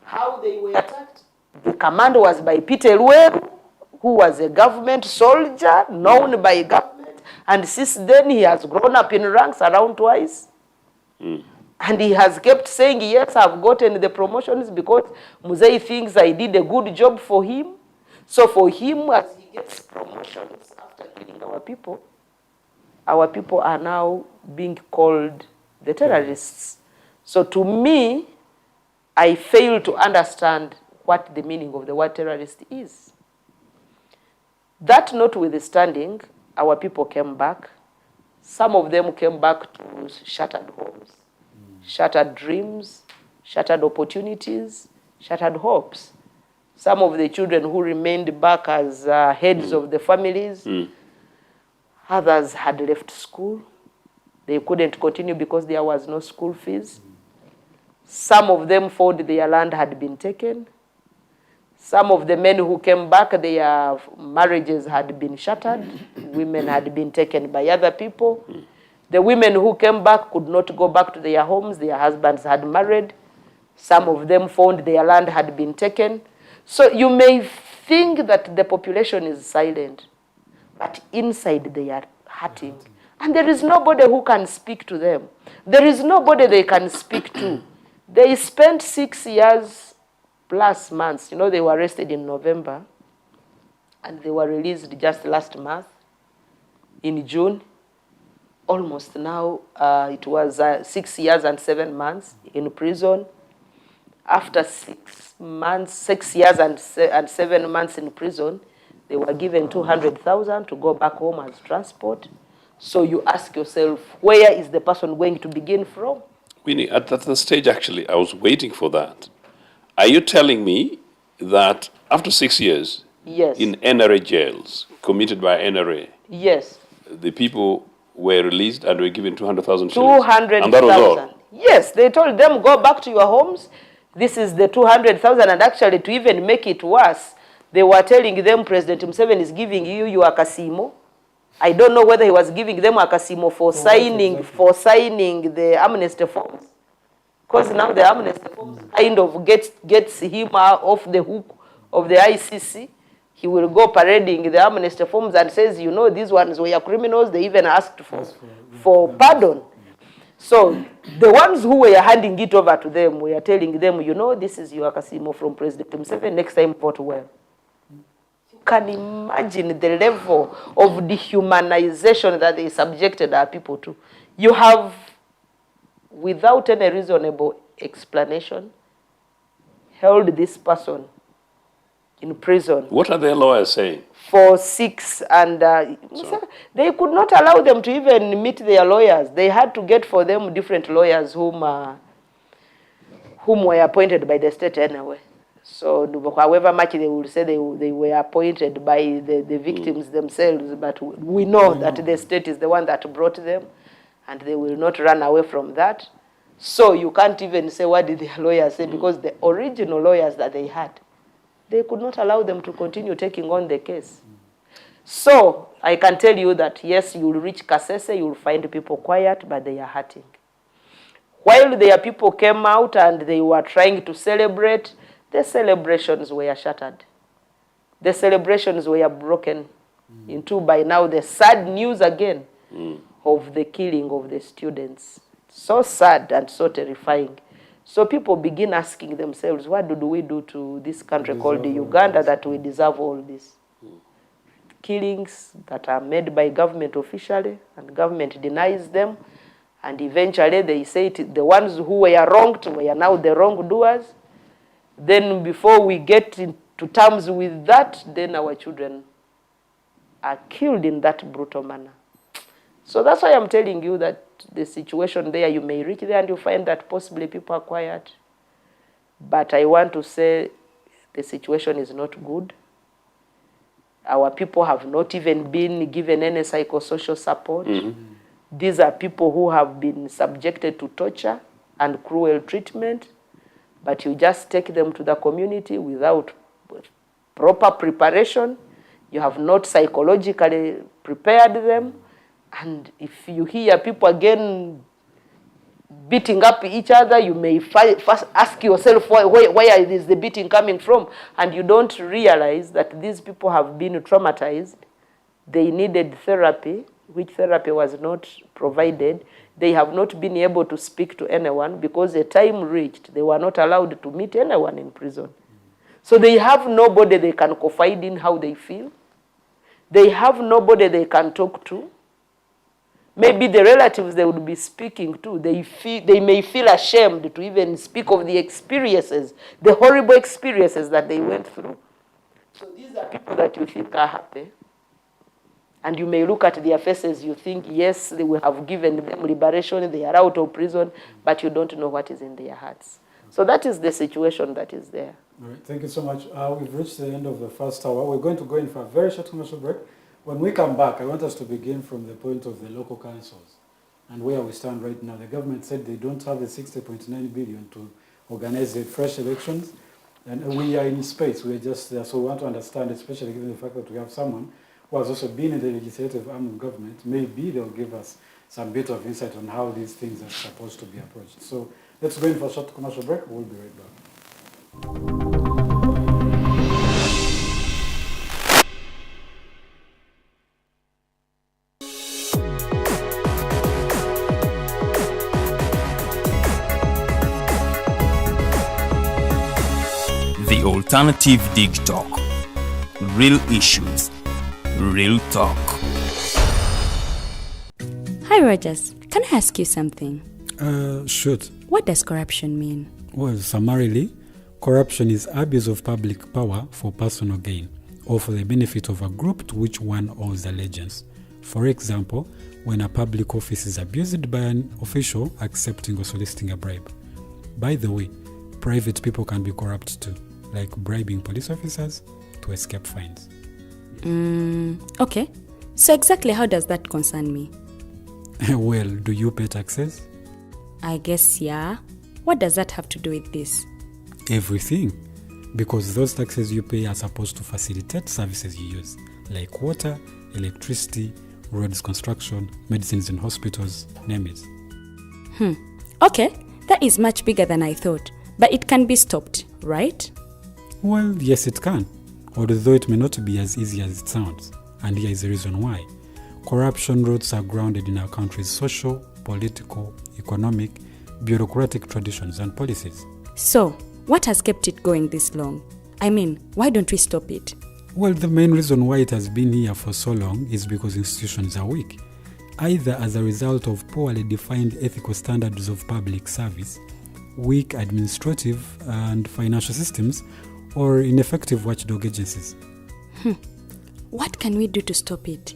How they were attacked? The command was by Peter Lweru, who was a government soldier known by government. And since then, he has grown up in ranks around twice. And he has kept saying, yes, I've gotten the promotions because Muzei thinks I did a good job for him. So for him, as he gets promotions after killing our people are now being called the terrorists. So to me, I fail to understand what the meaning of the word terrorist is. That notwithstanding, our people came back. Some of them came back to shattered homes, shattered dreams, shattered opportunities, shattered hopes. Some of the children who remained back as heads of the families, others had left school. They couldn't continue because there was no school fees. Some of them found their land had been taken. Some of the men who came back, their marriages had been shattered. Women had been taken by other people. The women who came back could not go back to their homes. Their husbands had married. Some of them found their land had been taken. So you may think that the population is silent, but inside they are hurting. And there is nobody who can speak to them. There is nobody they can speak to. They spent 6 years plus months. You know, they were arrested in November, and they were released just last month, in June. Almost now, it was 6 years and 7 months in prison. After 6 years and 7 months in prison, they were given 200,000 to go back home as transport. So you ask yourself, where is the person going to begin from?
Winnie, at the stage, actually, I was waiting for that. Are you telling me that after 6 years,
yes,
in NRA jails, committed by NRA,
yes,
the people were released and were given 200,000 shillings?
200,000.
And that was all?
Yes, they told them, go back to your homes. This is the 200,000, and actually, to even make it worse, they were telling them, President Museveni is giving you your Akasimo. I don't know whether he was giving them Akasimo for signing the amnesty forms. Because now the amnesty forms kind of gets him off the hook of the ICC. He will go parading the amnesty forms and says, you know, these ones were criminals. They even asked for pardon. So the ones who were handing it over to them were telling them, you know, this is your Kasimo from President Museveni, next time vote well. You can imagine the level of dehumanization that they subjected our people to. You have, without any reasonable explanation, held this person in prison.
What are their lawyers saying?
For 6 and they could not allow them to even meet their lawyers. They had to get for them different lawyers whom were appointed by the state anyway. So however much they will say they were appointed by the victims themselves, but we know that the state is the one that brought them, and they will not run away from that. So you can't even say what did their lawyers say, because the original lawyers that they had, they could not allow them to continue taking on the case. So I can tell you that, yes, you will reach Kasese, you will find people quiet, but they are hurting. While their people came out and they were trying to celebrate, the celebrations were shattered. The celebrations were broken into, by now, the sad news again of the killing of the students. So sad and so terrifying. So people begin asking themselves, what do we do to this country called Uganda that we deserve all this? Killings that are made by government officially, and government denies them, and eventually they say the ones who were wronged were now the wrongdoers. Then before we get into terms with that, then our children are killed in that brutal manner. So that's why I'm telling you that the situation there, you may reach there and you find that possibly people are quiet. But I want to say the situation is not good. Our people have not even been given any psychosocial support. These are people who have been subjected to torture and cruel treatment, but you just take them to the community without proper preparation. You have not psychologically prepared them. And if you hear people again beating up each other, you may first ask yourself where is the beating coming from? And you don't realize that these people have been traumatized. They needed therapy, which therapy was not provided. They have not been able to speak to anyone because the time reached, they were not allowed to meet anyone in prison. So they have nobody they can confide in how they feel. They have nobody they can talk to. Maybe the relatives they would be speaking to, they may feel ashamed to even speak of the experiences, the horrible experiences that they went through. So these are people that you think are happy. And you may look at their faces, you think, yes, they will have given them liberation, they are out of prison, but you don't know what is in their hearts. So that is the situation that is there.
All right, thank you so much. We've reached the end of the first hour. We're going to go in for a very short commercial break. When we come back, I want us to begin from the point of the local councils and where we stand right now. The government said they don't have the 60.9 billion to organize the fresh elections, and we are in space. We are just there, so we want to understand, especially given the fact that we have someone who has also been in the legislative arm of government. Maybe they'll give us some bit of insight on how these things are supposed to be approached. So let's go in for a short commercial break. We'll be right back.
The Alternative Digitalk. Real issues, real talk.
Hi, Rogers. Can I ask you something?
Shoot.
What does corruption mean?
Well, summarily, corruption is abuse of public power for personal gain or for the benefit of a group to which one owes allegiance. For example, when a public office is abused by an official accepting or soliciting a bribe. By the way, private people can be corrupt too, like bribing police officers to escape fines.
Okay. So exactly how does that concern me?
Well, do you pay taxes?
I guess, yeah. What does that have to do with this?
Everything. Because those taxes you pay are supposed to facilitate services you use, like water, electricity, roads construction, medicines in hospitals, name it.
Okay, that is much bigger than I thought. But it can be stopped, right?
Well, yes it can, although it may not be as easy as it sounds. And here is the reason why. Corruption roots are grounded in our country's social, political, economic, bureaucratic traditions and policies.
So, what has kept it going this long? I mean, why don't we stop it?
Well, the main reason why it has been here for so long is because institutions are weak, either as a result of poorly defined ethical standards of public service, weak administrative and financial systems, or ineffective watchdog agencies.
What can we do to stop it?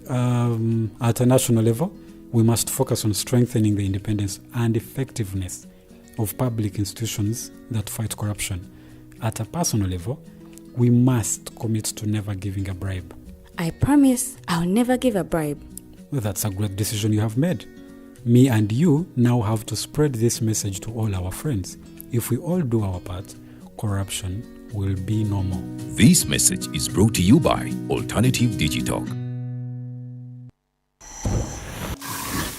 At a national level, we must focus on strengthening the independence and effectiveness of public institutions that fight corruption. At a personal level, we must commit to never giving a bribe.
I promise I'll never give a bribe.
Well, that's a great decision you have made. Me and you now have to spread this message to all our friends. If we all do our part, corruption will be no more.
This message is brought to you by Alternative Digitalk.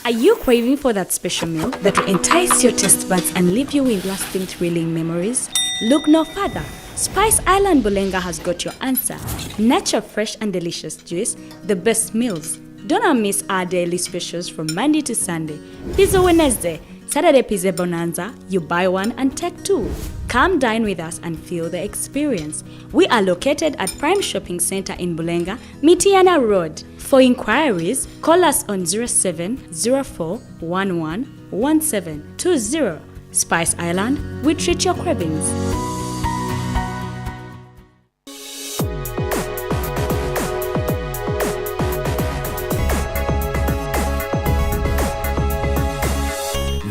Are you craving for that special meal that will entice your taste buds and leave you with lasting, thrilling memories? Look no further. Spice Island Bulenga has got your answer. Natural, fresh and delicious juice, the best meals. Don't miss our daily specials from Monday to Sunday. Pizza Wednesday, Saturday Pizza Bonanza, you buy one and take two. Come dine with us and feel the experience. We are located at Prime Shopping Center in Bulenga, Mitiana Road. For inquiries, call us on 0704111720. Spice Island, we treat your cravings.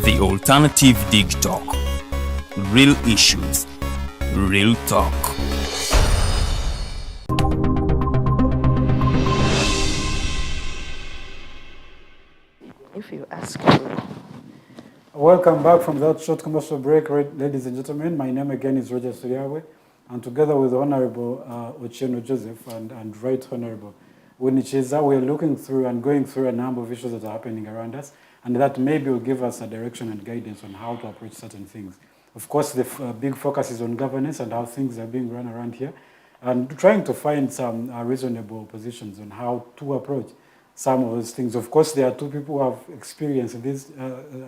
The Alternative Digitalk. Real issues, real talk.
If you ask me.
Welcome back from that short commercial break, ladies and gentlemen. My name again is Roger Suriawe, and together with Honorable Ochieno Joseph and Right Honorable Winnie Kiiza, we are looking through and going through a number of issues that are happening around us, and that maybe will give us a direction and guidance on how to approach certain things. Of course, the big focus is on governance and how things are being run around here, and trying to find some reasonable positions on how to approach some of those things. Of course, there are two people who have experience in these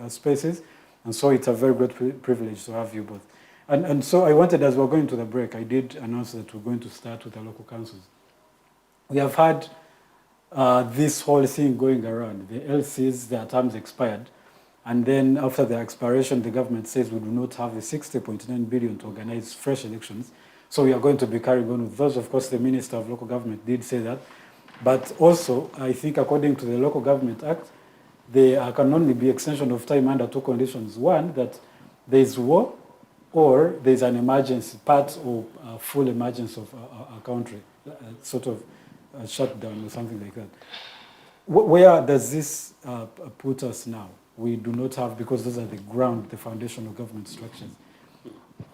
spaces, and so it's a very great privilege to have you both. And so I wanted, as we're going to the break, I did announce that we're going to start with the local councils. We have had this whole thing going around. The LCs, their terms expired, and then after the expiration, the government says we do not have the 60.9 billion to organize fresh elections, so we are going to be carrying on with those. Of course, the Minister of Local Government did say that. But also, I think according to the Local Government Act, there can only be extension of time under two conditions. One, that there is war, or there is an emergency, part or full emergency of a country, sort of a shutdown or something like that. Where does this put us now? We do not have, because those are the ground, the foundation of government structures.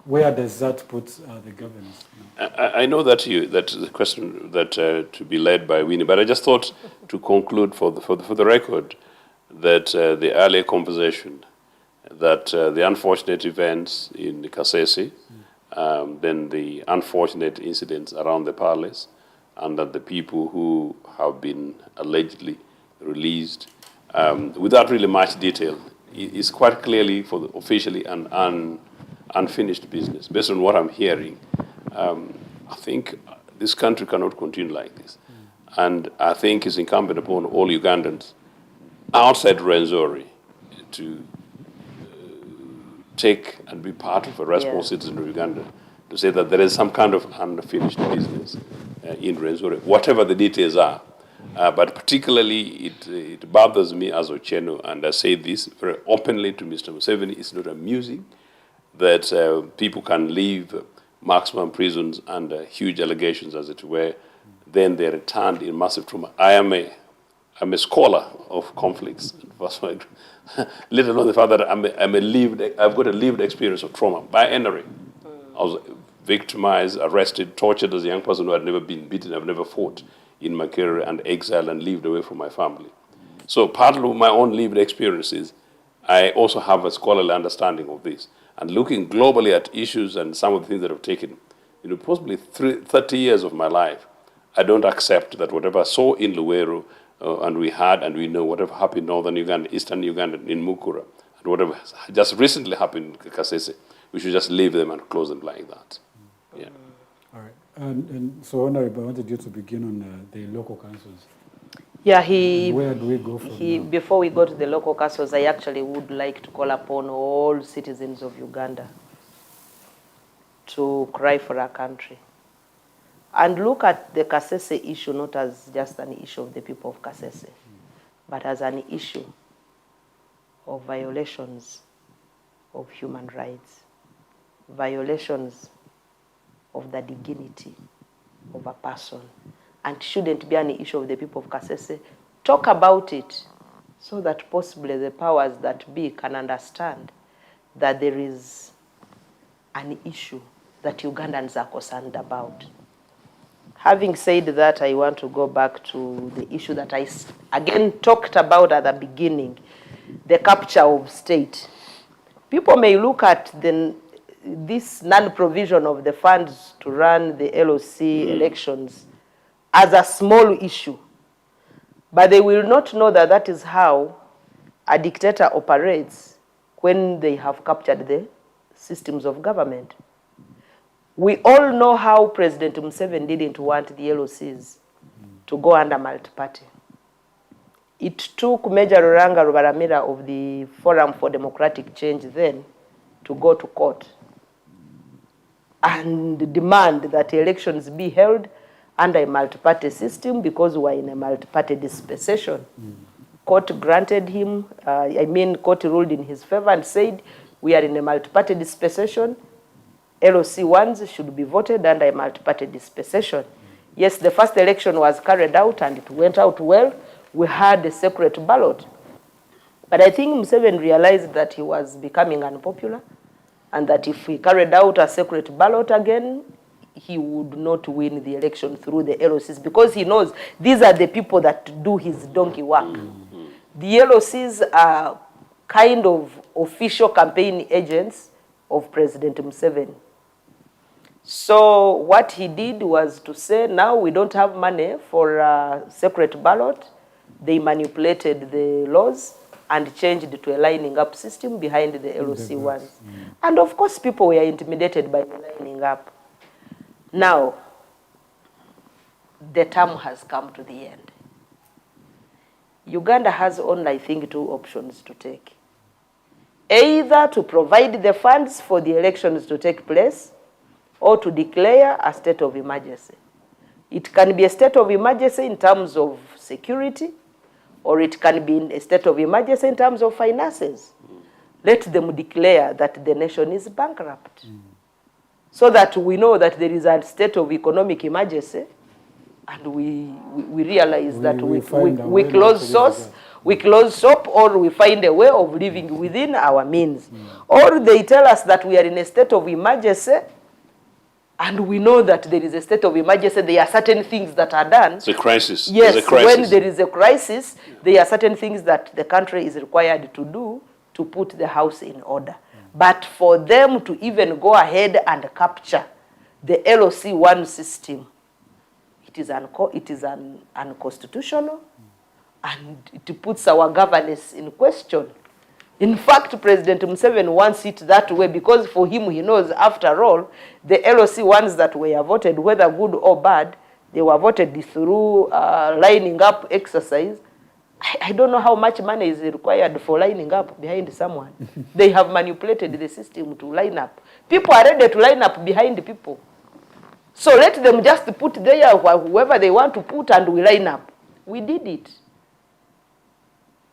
Where does that put the governance?
I know that the question that to be led by Winnie, but I just thought to conclude for the record that the earlier conversation that the unfortunate events in Kasese, then the unfortunate incidents around the palace, and that the people who have been allegedly released without really much detail is quite clearly for the officially an unfinished business. Based on what I'm hearing, I think this country cannot continue like this. And I think it's incumbent upon all Ugandans outside Rwenzori to take and be part of a responsible citizen of Uganda, to say that there is some kind of unfinished business in Rwenzori, whatever the details are. But particularly, it bothers me as Ochieno, and I say this very openly to Mr. Museveni, it's not amusing that people can leave maximum prisons under huge allegations, as it were, then they're returned in massive trauma. I'm a scholar of conflicts, let alone the fact that I've got a lived experience of trauma by entering. I was victimized, arrested, tortured as a young person who had never been beaten, I've never fought in my career, and exiled and lived away from my family. So part of my own lived experiences, I also have a scholarly understanding of this. And looking globally at issues and some of the things that have taken, possibly 30 years of my life, I don't accept that whatever I saw in Luweero and we had and we know whatever happened in northern Uganda, eastern Uganda, in Mukura, and whatever has just recently happened in Kasese, we should just leave them and close them like that. Yeah.
All right. And so, Honorable, I wanted you to begin on the local councils.
Yeah,
where do we go from now?
Before we go to the local councils, I actually would like to call upon all citizens of Uganda to cry for our country and look at the Kasese issue not as just an issue of the people of Kasese, but as an issue of violations of human rights, violations of the dignity of a person, and shouldn't be an issue of the people of Kasese. Talk about it so that possibly the powers that be can understand that there is an issue that Ugandans are concerned about. Having said that, I want to go back to the issue that I again talked about at the beginning, the capture of state. People may look at this non-provision of the funds to run the LOC elections as a small issue, but they will not know that that is how a dictator operates when they have captured the systems of government. We all know how President Museveni didn't want the LOCs to go under multi-party. It took Major Ruranga Rubaramira of the Forum for Democratic Change then to go to court and demand that elections be held under a multi-party system because we were in a multi-party dispensation. Court granted him, court ruled in his favor and said, we are in a multi-party dispensation. LOC ones should be voted under a multi-party dispensation. Yes, the first election was carried out and it went out well. We had a separate ballot. But I think Museveni realized that he was becoming unpopular and that if he carried out a separate ballot again, he would not win the election through the LOCs because he knows these are the people that do his donkey work. The LOCs are kind of official campaign agents of President Museveni. So what he did was to say, now we don't have money for a separate ballot. They manipulated the laws and changed it to a lining up system behind the LOC ones. And of course, people were intimidated by the lining up. Now, the term has come to the end. Uganda has only, I think, two options to take. Either to provide the funds for the elections to take place or to declare a state of emergency. It can be a state of emergency in terms of security, or it can be a state of emergency in terms of finances. Let them declare that the nation is bankrupt. So that we know that there is a state of economic emergency, and we realize that we close source, we close shop, or we find a way of living within our means. Or they tell us that we are in a state of emergency, and we know that there is a state of emergency, there are certain things that are done.
It's a crisis.
Yes,
a crisis.
When there is a crisis, there are certain things that the country is required to do to put the house in order. But for them to even go ahead and capture the LOC1 system, it is unconstitutional, and it puts our governance in question. In fact, President Museveni wants it that way because for him, he knows, after all, the LOC ones that were voted, whether good or bad, they were voted through lining up exercise. I don't know how much money is required for lining up behind someone. They have manipulated the system to line up. People are ready to line up behind people. So let them just put there whoever they want to put and we line up. We did it.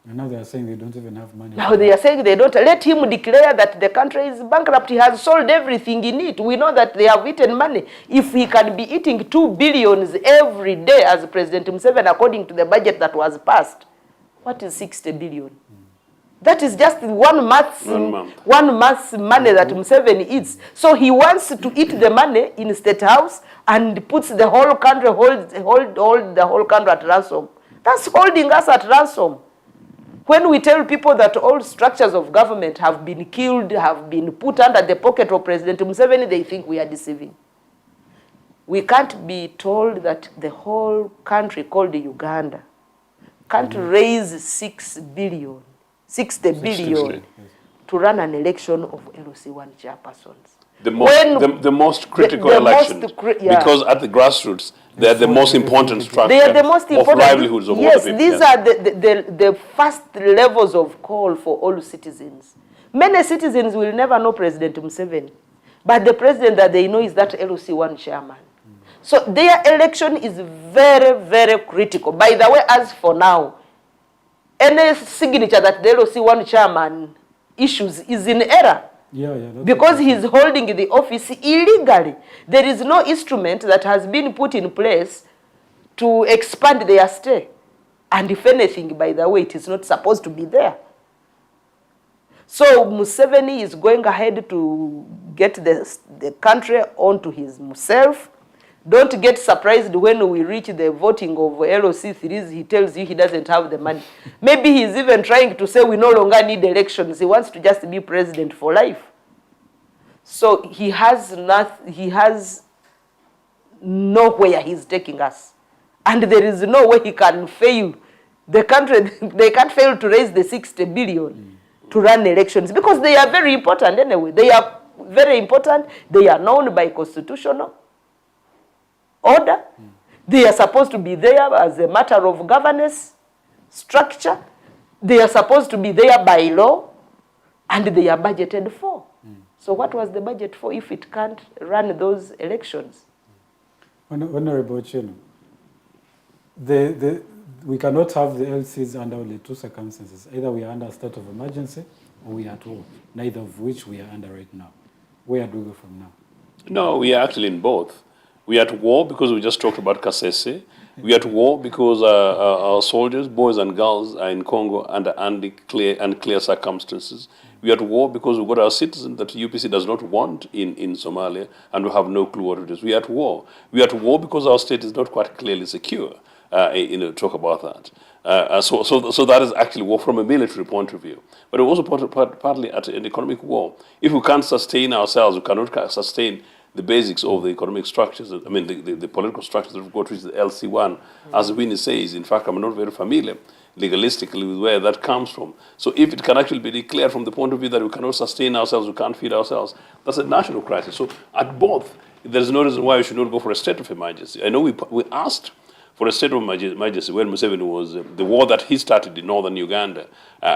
And now they are saying they don't even have money.
Now they are saying they don't. Let him declare that the country is bankrupt. He has sold everything in it. We know that they have eaten money. If he can be eating 2 billion every day as President Museveni, according to the budget that was passed, what is 60 billion? That is just one month's money that Museveni eats. So he wants to eat the money in State House and puts the whole country, hold the whole country at ransom. That's holding us at ransom. When we tell people that all structures of government have been killed, have been put under the pocket of President Museveni, they think we are deceiving. We can't be told that the whole country called Uganda, can't raise 60 billion to run an election of LC1 chairpersons.
The most critical election, because at the grassroots, they are the most important structure
they are the most important,
of livelihoods of all the people.
These are the first levels of call for all citizens. Many citizens will never know President Museveni, but the president that they know is that LC1 chairman. So their election is very, very critical. By the way, as for now, any signature that the LC1 chairman issues is in error. Because he's holding the office illegally. There is no instrument that has been put in place to expand their stay. And if anything, by the way, it is not supposed to be there. So Museveni is going ahead to get the country onto himself. Don't get surprised when we reach the voting of LOC3s, he tells you he doesn't have the money. Maybe he's even trying to say we no longer need elections. He wants to just be president for life. So he has nowhere he's taking us. And there is no way he can fail. The country, they can't fail to raise the 60 billion to run elections because they are very important anyway. They are very important. They are known by constitutional order. They are supposed to be there as a matter of governance structure. They are supposed to be there by law, and they are budgeted for. So what was the budget for if it can't run those elections?
Honorable Ochieno, we cannot have the LCs under only two circumstances. Either we are under a state of emergency or we are at war, neither of which we are under right now. Where do we go from now? No,
we are actually in both. We are at war because we just talked about Kasese. We are at war because our soldiers, boys and girls, are in Congo under unclear circumstances. We are at war because we've got our citizens that UPC does not want in Somalia, and we have no clue what it is. We are at war. We are at war because our state is not quite clearly secure. Talk about that. So that is actually war from a military point of view. But we're also partly at an economic war. If we can't sustain ourselves, we cannot sustain the basics of the economic structures, I mean, the political structures that we've got, which is the LC1, as Winnie says. In fact, I'm not very familiar legalistically with where that comes from. So if it can actually be declared from the point of view that we cannot sustain ourselves, we can't feed ourselves, that's a national crisis. So at both, there's no reason why we should not go for a state of emergency. I know we asked for a state of emergency when Museveni was, the war that he started in northern Uganda,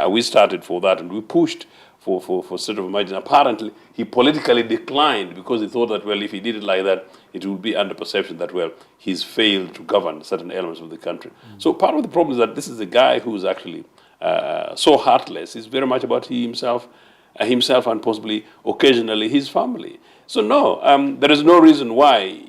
we started for that, and we pushed for state of emergency. Apparently, he politically declined because he thought that, well, if he did it like that, it would be under perception that, well, he's failed to govern certain elements of the country. So part of the problem is that this is a guy who's actually so heartless. It's very much about himself and possibly occasionally his family. So no, there is no reason why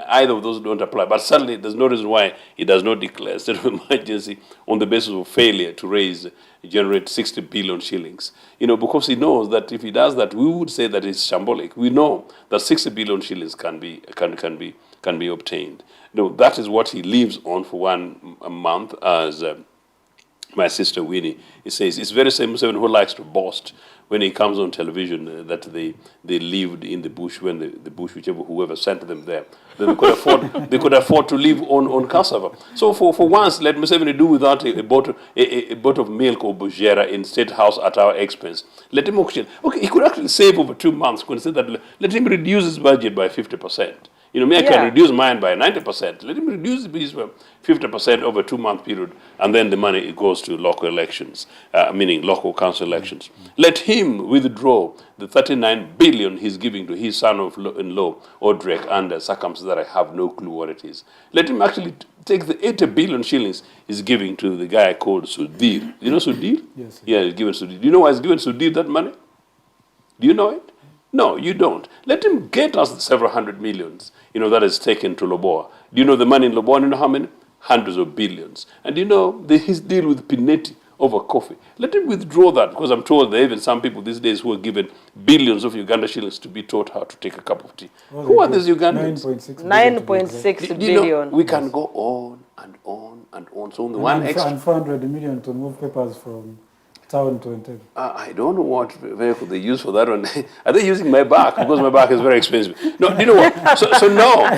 either of those don't apply. But certainly there's no reason why he does not declare state of emergency on the basis of failure to generate 60 billion shillings. Because he knows that if he does that, we would say that it's shambolic. We know that 60 billion shillings can be obtained. That is what he lives on for 1 month, as my sister Winnie says. It's very same Museveni who likes to boast when he comes on television that they lived in the bush when the bush, whoever sent them there, they could afford to live on cassava. So for once, let Museveni do without a bottle of milk or bujera in State House at our expense. Let him auction. Okay, he could actually save over 2 months. Could say that. Let him reduce his budget by 50%. I can reduce mine by 90%. Let him reduce his 50% over a 2-month period, and then the money goes to local elections, meaning local council elections. Let him withdraw the 39 billion he's giving to his son-in-law, Odrek, under circumstances that I have no clue what it is. Let him actually take the 80 billion shillings he's giving to the guy called Sudhir. You know Sudhir? Yes. Yeah, he's given Sudhir. Do you know why he's given Sudhir that money? Do you know it? No, you don't. Let him get us the several hundred millions, that is taken to Loboa. Do you know the money in Loboa? You know how many? Hundreds of billions. And his deal with Pineti over coffee. Let him withdraw that, because I'm told there are even some people these days who are given billions of Uganda shillings to be taught how to take a cup of tea. Who are these Ugandans?
9.6 billion.
We can go on and on and on. So on the one extra.
And 400 million to move papers from town to Entebbe.
I don't know what vehicle they use for that one. Are they using my back? Because my back is very expensive. No, you know what? So no.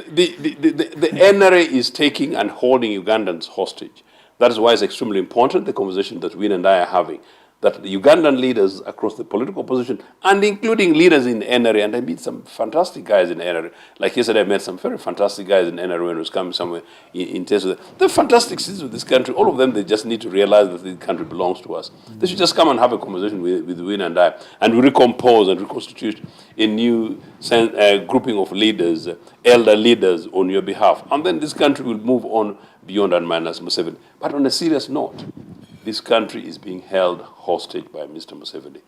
The NRA is taking and holding Ugandans hostage That is why it's extremely important, the conversation that Winnie and I are having, that the Ugandan leaders across the political opposition, and including leaders in NRA, and I meet some fantastic guys in NRA. Like yesterday, I met some very fantastic guys in NRA when I was coming somewhere in Tesla. They're fantastic citizens of this country. All of them, they just need to realize that this country belongs to us. They should just come and have a conversation with Winnie and I, and we recompose and reconstitute a new grouping of leaders, elder leaders on your behalf. And then this country will move on beyond and minus Museveni. But on a serious note, this country is being held hostage by Mr. Museveni.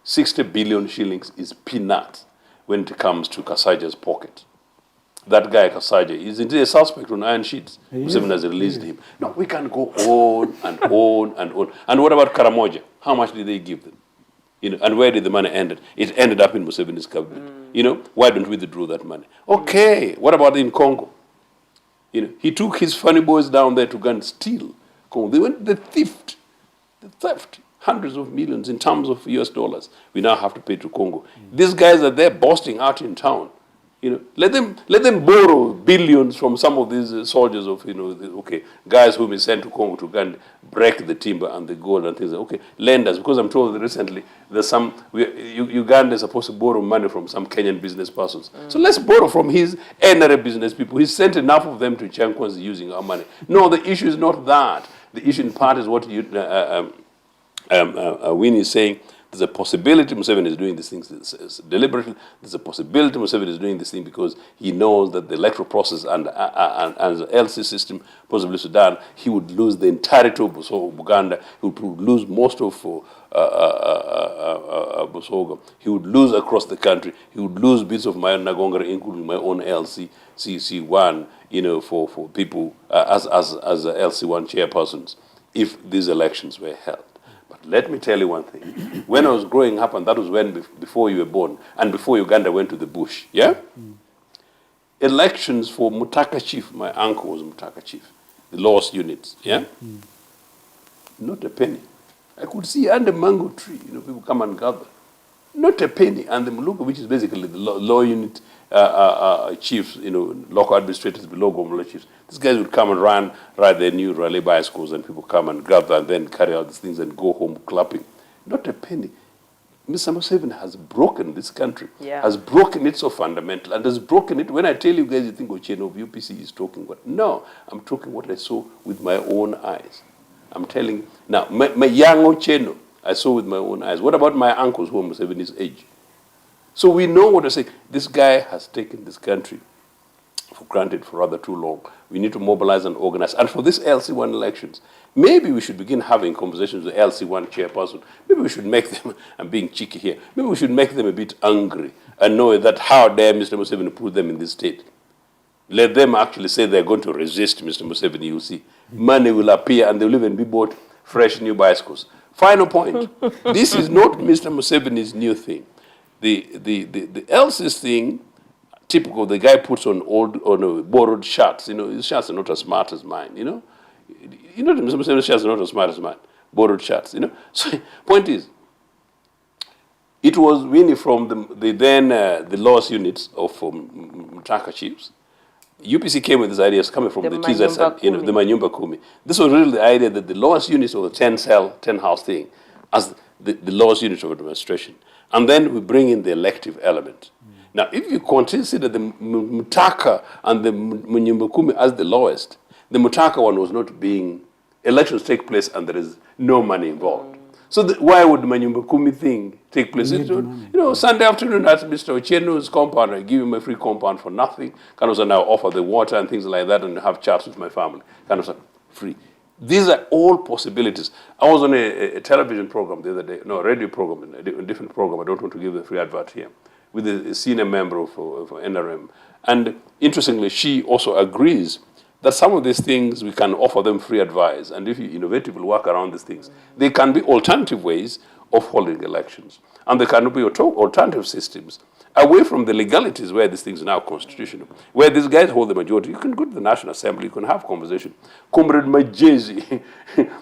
60 billion shillings is peanuts when it comes to Kasaja's pocket. That guy, Kasaja, is indeed a suspect on iron sheets. Museveni has released him. No, we can go on and on and on. And what about Karamoja? How much did they give them? And where did the money end? It ended up in Museveni's cabinet. Why don't we withdraw that money? Okay, what about in Congo? He took his funny boys down there to go and steal. They went the theft, hundreds of millions in terms of US dollars. We now have to pay to Congo. These guys are there busting out in town. Let them borrow billions from some of these soldiers of, guys whom we sent to Congo to go and break the timber and the gold and things. Okay, lend us, because I'm told that recently there's Uganda is supposed to borrow money from some Kenyan business persons. So let's borrow from his NRA business people. He's sent enough of them to Chankwan's using our money. No, the issue is not that. The issue in part is what Winnie is saying. There's a possibility Museveni is doing these things deliberately. There's a possibility Museveni is doing this thing because he knows that the electoral process and the LC system, possibly Sudan, he would lose the entirety of Uganda. He would lose most of Busoga. He would lose across the country. He would lose bits of my Nagongara, including my own LC1, for people as LC1 chairpersons, if these elections were held. Let me tell you one thing. When I was growing up, and that was before you were born, and before Uganda went to the bush, elections for Mutaka Chief, my uncle was Mutaka Chief, the lowest units, not a penny. I could see under mango tree, people come and gather. Not a penny. And the Muluka, which is basically the low unit chiefs, local administrators below Gomola chiefs, these guys would come and ride their new rally bicycles, and people come and gather and then carry out these things and go home clapping. Not a penny. Mr. Museveni has broken this country, has broken it so fundamental, and has broken it. When I tell you guys, you think Ochieno of UPC is talking what? No, I'm talking what I saw with my own eyes. I'm telling you. Now, my young Ochieno, I saw with my own eyes. What about my uncles who are Museveni's age? So we know what I say. This guy has taken this country for granted for rather too long. We need to mobilize and organize. And for this LC1 elections, maybe we should begin having conversations with the LC1 chairperson. Maybe we should make them, I'm being cheeky here, maybe we should make them a bit angry and know that how dare Mr. Museveni put them in this state. Let them actually say they're going to resist Mr. Museveni, you'll see. Money will appear and they'll even be bought fresh new bicycles. Final point. This is not Mr. Museveni's new thing. The LC's thing, typical, the guy puts on borrowed shirts. His shirts are not as smart as mine, Mr. Museveni's shirts are not as smart as mine. Borrowed shirts, So, point is, it was Winnie from the lowest units of Mutaka chiefs. UPC came with this idea coming from the Kiiza side, the Manyumba Kumi. This was really the idea that the lowest units of the 10 house thing as the lowest units of administration. And then we bring in the elective element. Now, if you consider the Mutaka and the Manyumba Kumi as the lowest, the Mutaka one was not being, elections take place and there is no money involved. So why would the Manyumba Kumi thing take place? Sunday afternoon at Mr. Ochieno's compound, I give him a free compound for nothing. Kind of now offer the water and things like that and have chats with my family. Kind of free. These are all possibilities. I was on a television program the other day, no, a radio program, a different program. I don't want to give the free advert here, with a senior member of NRM. And interestingly, she also agrees that some of these things, we can offer them free advice. And if you innovatively work around these things, they can be alternative ways of holding elections. And there can be alternative systems away from the legalities where these things are now constitutional, where these guys hold the majority. You can go to the National Assembly, you can have conversation. Comrade Majezi,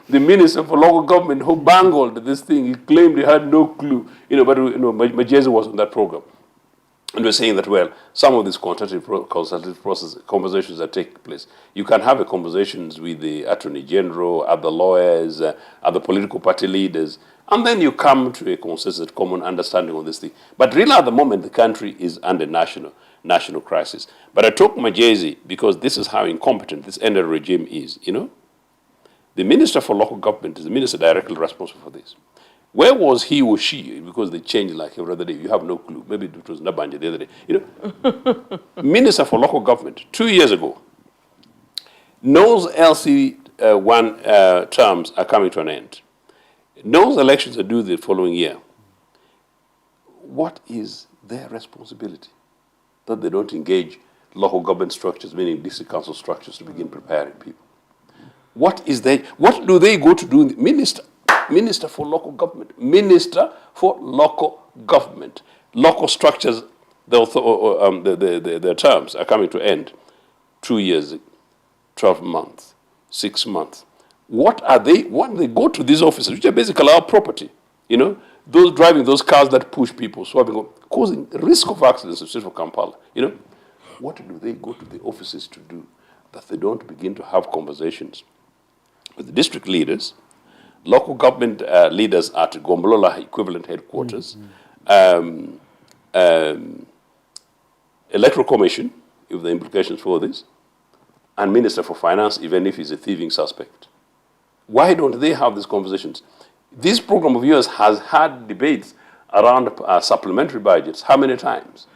the Minister for Local Government, who bungled this thing, he claimed he had no clue, but Majezi was on that program. And we're saying that, well, some of these consultative conversations that take place, you can have a conversations with the Attorney General, other lawyers, other political party leaders, and then you come to a consensus, common understanding on this thing. But really at the moment, the country is under national crisis. But I took Majezi because this is how incompetent this NL regime is, you know. The Minister for Local Government is the minister directly responsible for this. Where was he or she? Because they changed like every other day. You have no clue. Maybe it was Nabanja the other day. You know, Minister for Local Government 2 years ago knows LC1 terms are coming to an end. Knows elections are due the following year. What is their responsibility? That they don't engage local government structures, meaning district council structures, to begin preparing people. What do they go to do? Minister for Local Government. Minister for Local Government. Local structures, their terms are coming to end. 2 years, 12 months, 6 months. What are they? When they go to these offices, which are basically our property, you know, those driving those cars that push people, swapping, causing risk of accidents in the streets of Kampala, you know, what do they go to the offices to do that they don't begin to have conversations with the district leaders, local government leaders at Gombolola equivalent headquarters, electoral commission, if the implications for this, and Minister for Finance, even if he's a thieving suspect? Why don't they have these conversations? This program of yours has had debates around supplementary budgets. How many times?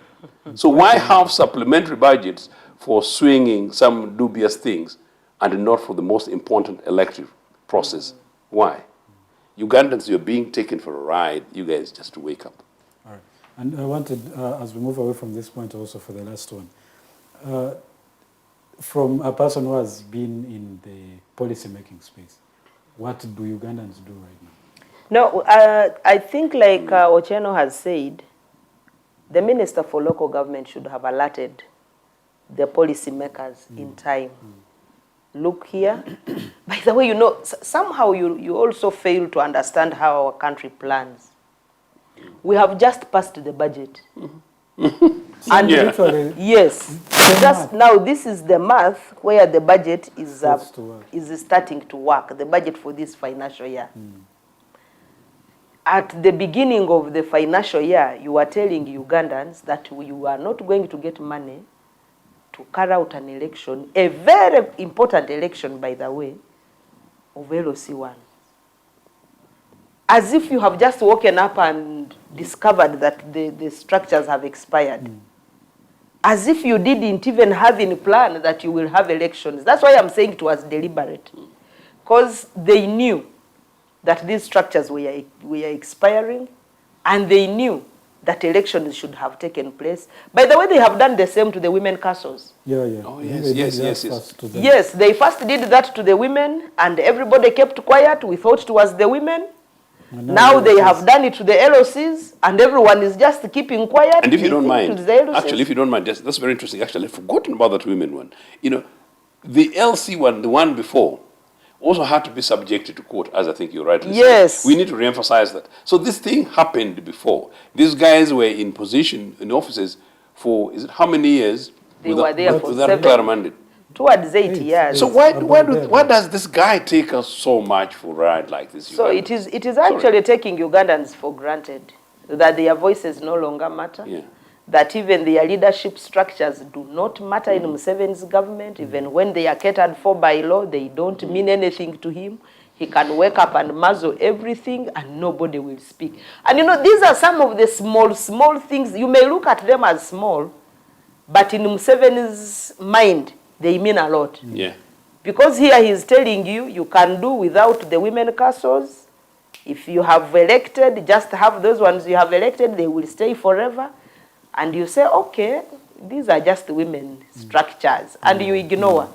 So why have supplementary budgets for swinging some dubious things and not for the most important elective process? Why? Ugandans, you're being taken for a ride. You guys just wake up.
All right. And I wanted, as we move away from this point also for the last one, from a person who has been in the policy-making space, what do Ugandans do right now?
No, I think like Ochieno has said, the Minister for Local Government should have alerted the policymakers in time. Look here. By the way, you know, somehow you also fail to understand how our country plans. We have just passed the budget. And yes, just now this is the month where the budget is starting to work, the budget for this financial year. At the beginning of the financial year, you are telling Ugandans that you are not going to get money to carry out an election, a very important election, by the way, of LOC1. As if you have just woken up and discovered that the structures have expired. As if you didn't even have in plan that you will have elections. That's why I'm saying it was deliberate. Because they knew that these structures were expiring, and they knew that elections should have taken place. By the way, they have done the same to the women castles.
Yeah, yeah.
Oh, yes.
Yes, they first did that to the women, and everybody kept quiet. We thought it was the women. Now they have done it to the LOCs, and everyone is just keeping quiet.
And if you don't mind, actually, if you don't mind, that's very interesting. Actually, I've forgotten about that women one. You know, the LC one, the one before, also had to be subjected to court, as I think you rightly said. We need to reemphasize that. So this thing happened before. These guys were in position, in offices for, is it how many years?
They were there for 7. Towards 8 years.
So why does this guy take us so much for a ride like this?
So it is actually taking Ugandans for granted that their voices no longer matter.
Yeah.
That even their leadership structures do not matter in Museveni's government. Even when they are catered for by law, they don't mean anything to him. He can wake up and muzzle everything and nobody will speak. And you know, these are some of the small things. You may look at them as small, but in Museveni's mind, they mean a lot.
Yeah.
Because here he's telling you, you can do without the women castles. If you have elected, just have those ones you have elected, they will stay forever. And you say, okay, these are just women structures, and you ignore.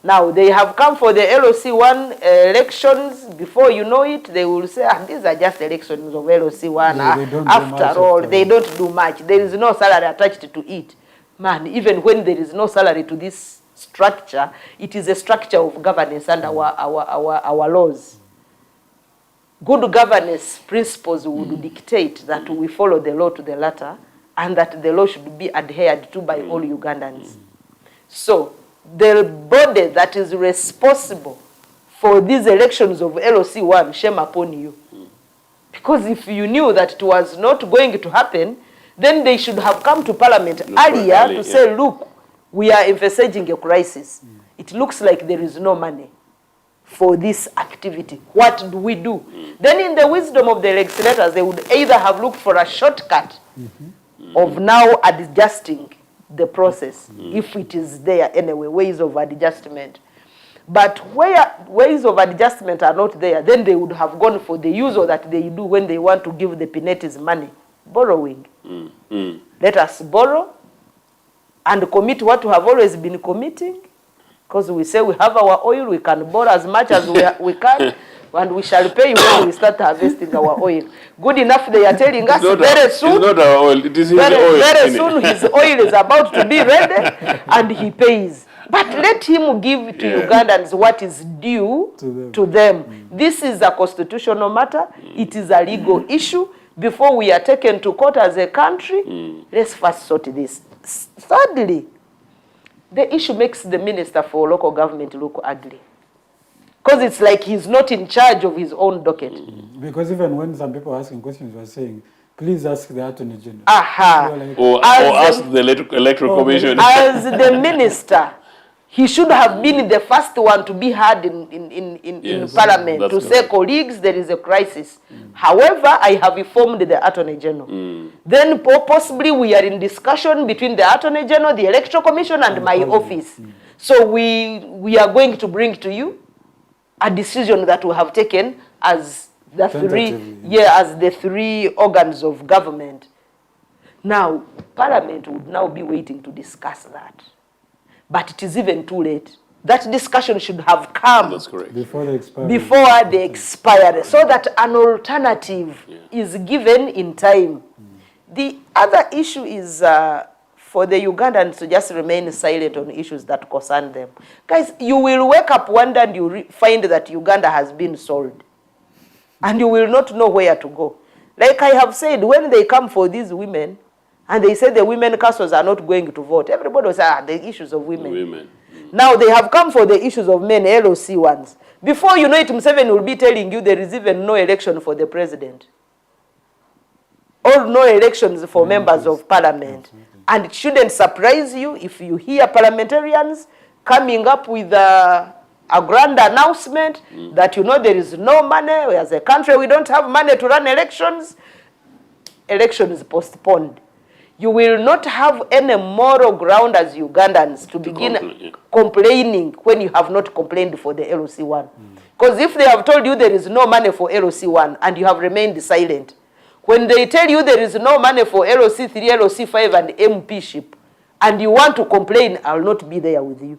Now, they have come for the LOC1 elections. Before you know it, they will say, these are just elections of LOC1. After all, they don't do much. There is no salary attached to it. Man, even when there is no salary to this structure, it is a structure of governance under our laws. Good governance principles would dictate that we follow the law to the letter and that the law should be adhered to by all Ugandans. So the body that is responsible for these elections of LOC1, shame upon you. Because if you knew that it was not going to happen, then they should have come to Parliament earlier to say, look, we are envisaging a crisis. It looks like there is no money for this activity. What do we do? Then in the wisdom of the legislators, they would either have looked for a shortcut of now adjusting the process, if it is there anyway, ways of adjustment. But where ways of adjustment are not there, then they would have gone for the usual that they do when they want to give the Pinetis money, borrowing. Let us borrow and commit what we have always been committing, because we say we have our oil, we can borrow as much as we can, and we shall pay when we start harvesting our oil. Good enough, they are telling us very soon.
It's not our oil, it is his oil.
Very soon his oil is about to be ready, and he pays. But let him give to Ugandans what is due to them. This is a constitutional matter. It is a legal issue. Before we are taken to court as a country, let's first sort this. Thirdly, the issue makes the minister for local government look ugly. Because it's like he's not in charge of his own docket.
Because even when some people are asking questions, we are saying, please ask the Attorney General.
Like,
or ask the Electoral Commission.
As the minister, he should have been the first one to be heard in Parliament to say, colleagues, there is a crisis. However, I have informed the Attorney General. Then possibly we are in discussion between the Attorney General, the Electoral Commission, and my office. So we are going to bring to you a decision that we have taken as the three organs of government. Now, Parliament would now be waiting to discuss that. But it is even too late. That discussion should have come
before the expiry,
so that an alternative is given in time. The other issue is for the Ugandans to just remain silent on issues that concern them. Guys, you will wake up one day and you find that Uganda has been sold. And you will not know where to go. Like I have said, when they come for these women, and they say the women castles are not going to vote, everybody will say, the issues of women. Now they have come for the issues of men, LOC ones. Before you know it, Museveni will be telling you there is even no election for the president. Or no elections for members of parliament. And it shouldn't surprise you if you hear parliamentarians coming up with a grand announcement that, you know, there is no money. As a country, we don't have money to run elections. Elections postponed. You will not have any moral ground as Ugandans to begin complaining when you have not complained for the LOC1. Because if they have told you there is no money for LOC1 and you have remained silent, when they tell you there is no money for LOC3, LOC5 and MP-ship, and you want to complain, I will not be there with you.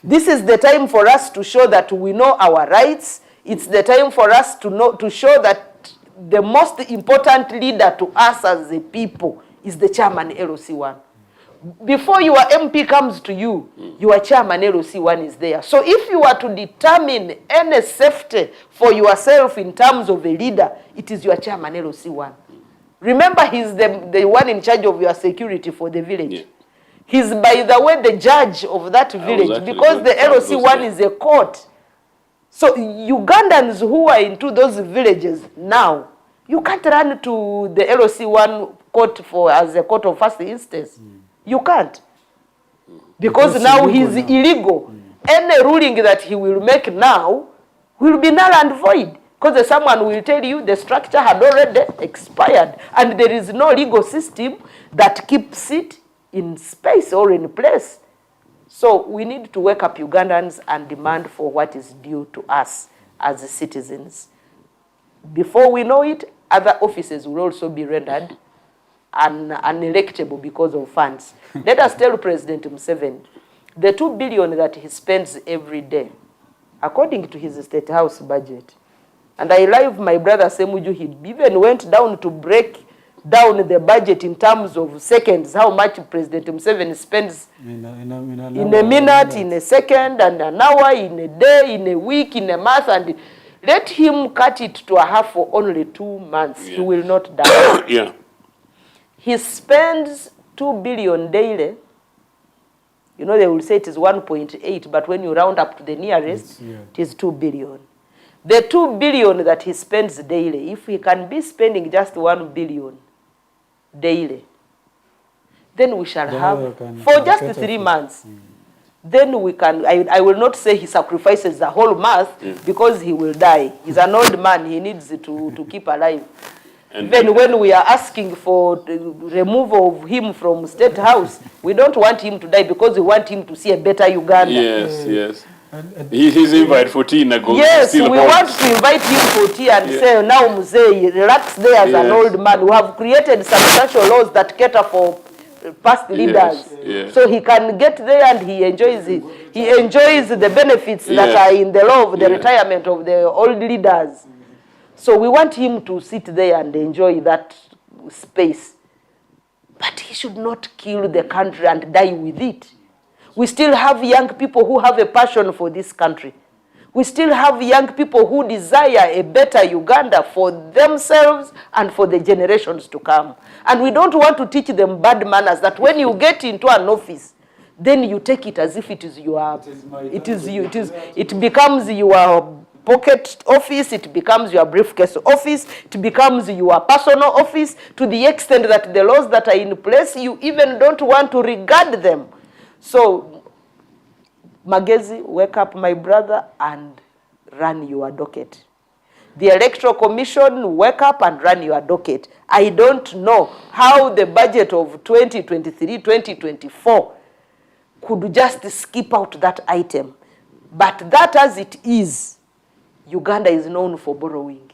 This is the time for us to show that we know our rights. It's the time for us to show that the most important leader to us as a people is the chairman LOC1. Before your MP comes to you, your chairman LOC1 is there. So if you are to determine any safety for yourself in terms of a leader, it is your chairman LOC1. Remember, he's the one in charge of your security for the village. Yeah. He's, by the way, the judge of that village, because the LOC1 is a court. So Ugandans who are into those villages now, you can't run to the LOC1 court as a court of first instance. You can't. Because now he's illegal. Any ruling that he will make now will be null and void. Because someone will tell you the structure had already expired. And there is no legal system that keeps it in space or in place. So we need to wake up Ugandans and demand for what is due to us as citizens. Before we know it, other offices will also be rendered unelectable because of funds. Let us tell President Museveni, the 2 billion that he spends every day, according to his State House budget, and I love my brother Semuju, he even went down to break down the budget in terms of seconds, how much President Museveni spends in a minute, in a second, and an hour, in a day, in a week, in a month, and let him cut it to a half for only 2 months. He will not die. He spends 2 billion daily. You know, they will say it is 1.8, but when you round up to the nearest, it is 2 billion. The 2 billion that he spends daily, if he can be spending just 1 billion daily, then we shall have, for just 3 months, then we can, I will not say he sacrifices the whole month because he will die. He's an old man, he needs to keep alive. And then when we are asking for the removal of him from State House, we don't want him to die because we want him to see a better Uganda.
Yes, yes. His invite for tea.
Yes, we want to invite him for tea and say, now Mzee, relax there as an old man. We have created substantial laws that cater for past leaders. So he can get there and he enjoys it. He enjoys the benefits that are in the law of the retirement of the old leaders. So we want him to sit there and enjoy that space. But he should not kill the country and die with it. We still have young people who have a passion for this country. We still have young people who desire a better Uganda for themselves and for the generations to come. And we don't want to teach them bad manners, that when you get into an office, then you take it as if it is your, it becomes your pocket office, it becomes your briefcase office, it becomes your personal office, to the extent that the laws that are in place, you even don't want to regard them. So, Magezi, wake up, my brother, and run your docket. The Electoral Commission, wake up and run your docket. I don't know how the budget of 2023-2024 could just skip out that item. But that as it is, Uganda is known for borrowing.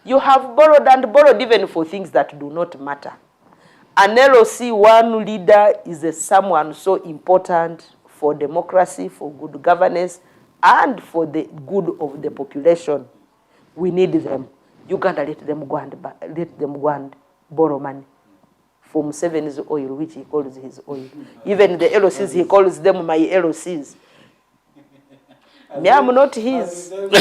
You have borrowed and borrowed even for things that do not matter. An LOC one leader is someone so important for democracy, for good governance, and for the good of the population. We need them. Uganda let them go and borrow money from Museveni's oil, which he calls his oil. Even the LOCs, he calls them my LOCs. Me, I'm not his.
Can you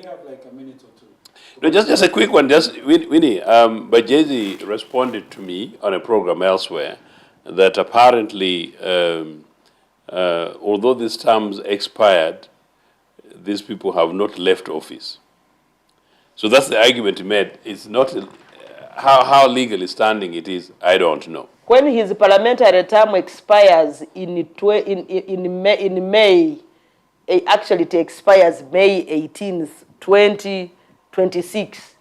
have like a minute or two?
No, just a quick one. Just Winnie, Bajezi responded to me on a program elsewhere that apparently, although these terms expired, these people have not left office. So that's the argument he made. It's not how legally standing it is. I don't know.
When his parliamentary term expires in May, actually it expires May 18th, 2026.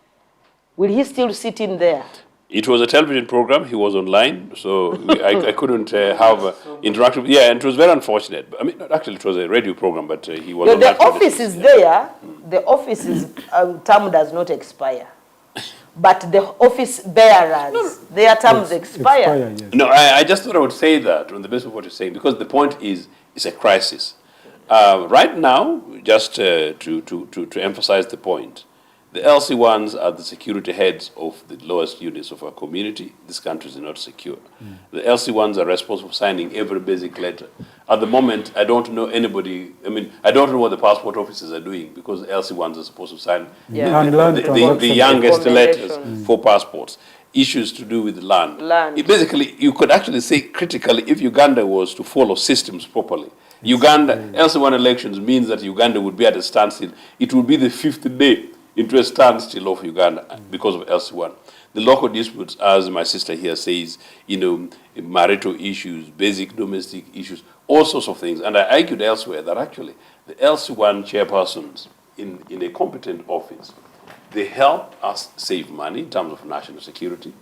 Will he still sit in there?
It was a television program. He was online, so I couldn't have interactive. Yeah, and it was very unfortunate. I mean, actually, it was a radio program, but he was.
The office is there. The office's term does not expire, but the office bearers, their terms expire.
Yes.
No, I just thought I would say that on the basis of what you're saying, because the point is, it's a crisis. Right now, just to emphasize the point, the LC1s are the security heads of the lowest units of our community. This country is not secure. The LC1s are responsible for signing every basic letter. At the moment, I don't know anybody, I mean, I don't know what the passport officers are doing, because the LC1s are supposed to sign the youngest letters for passports. Issues to do with land. Basically, you could actually say critically, if Uganda was to follow systems properly, LC1 elections means that Uganda would be at a standstill. It would be the 5th day into a standstill of Uganda because of LC1. The local disputes, as my sister here says, marital issues, basic domestic issues, all sorts of things. And I argued elsewhere that actually the LC1 chairpersons in a competent office, they help us save money in terms of national security.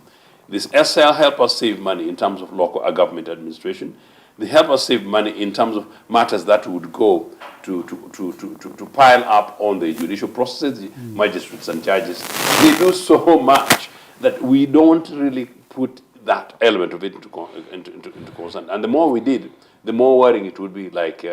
This SL help us save money in terms of local government administration. They help us save money in terms of matters that would go to pile up on the judicial processes, the magistrates and judges. They do so much that we don't really put that element of it into concern. And the more we did, the more worrying it would be, like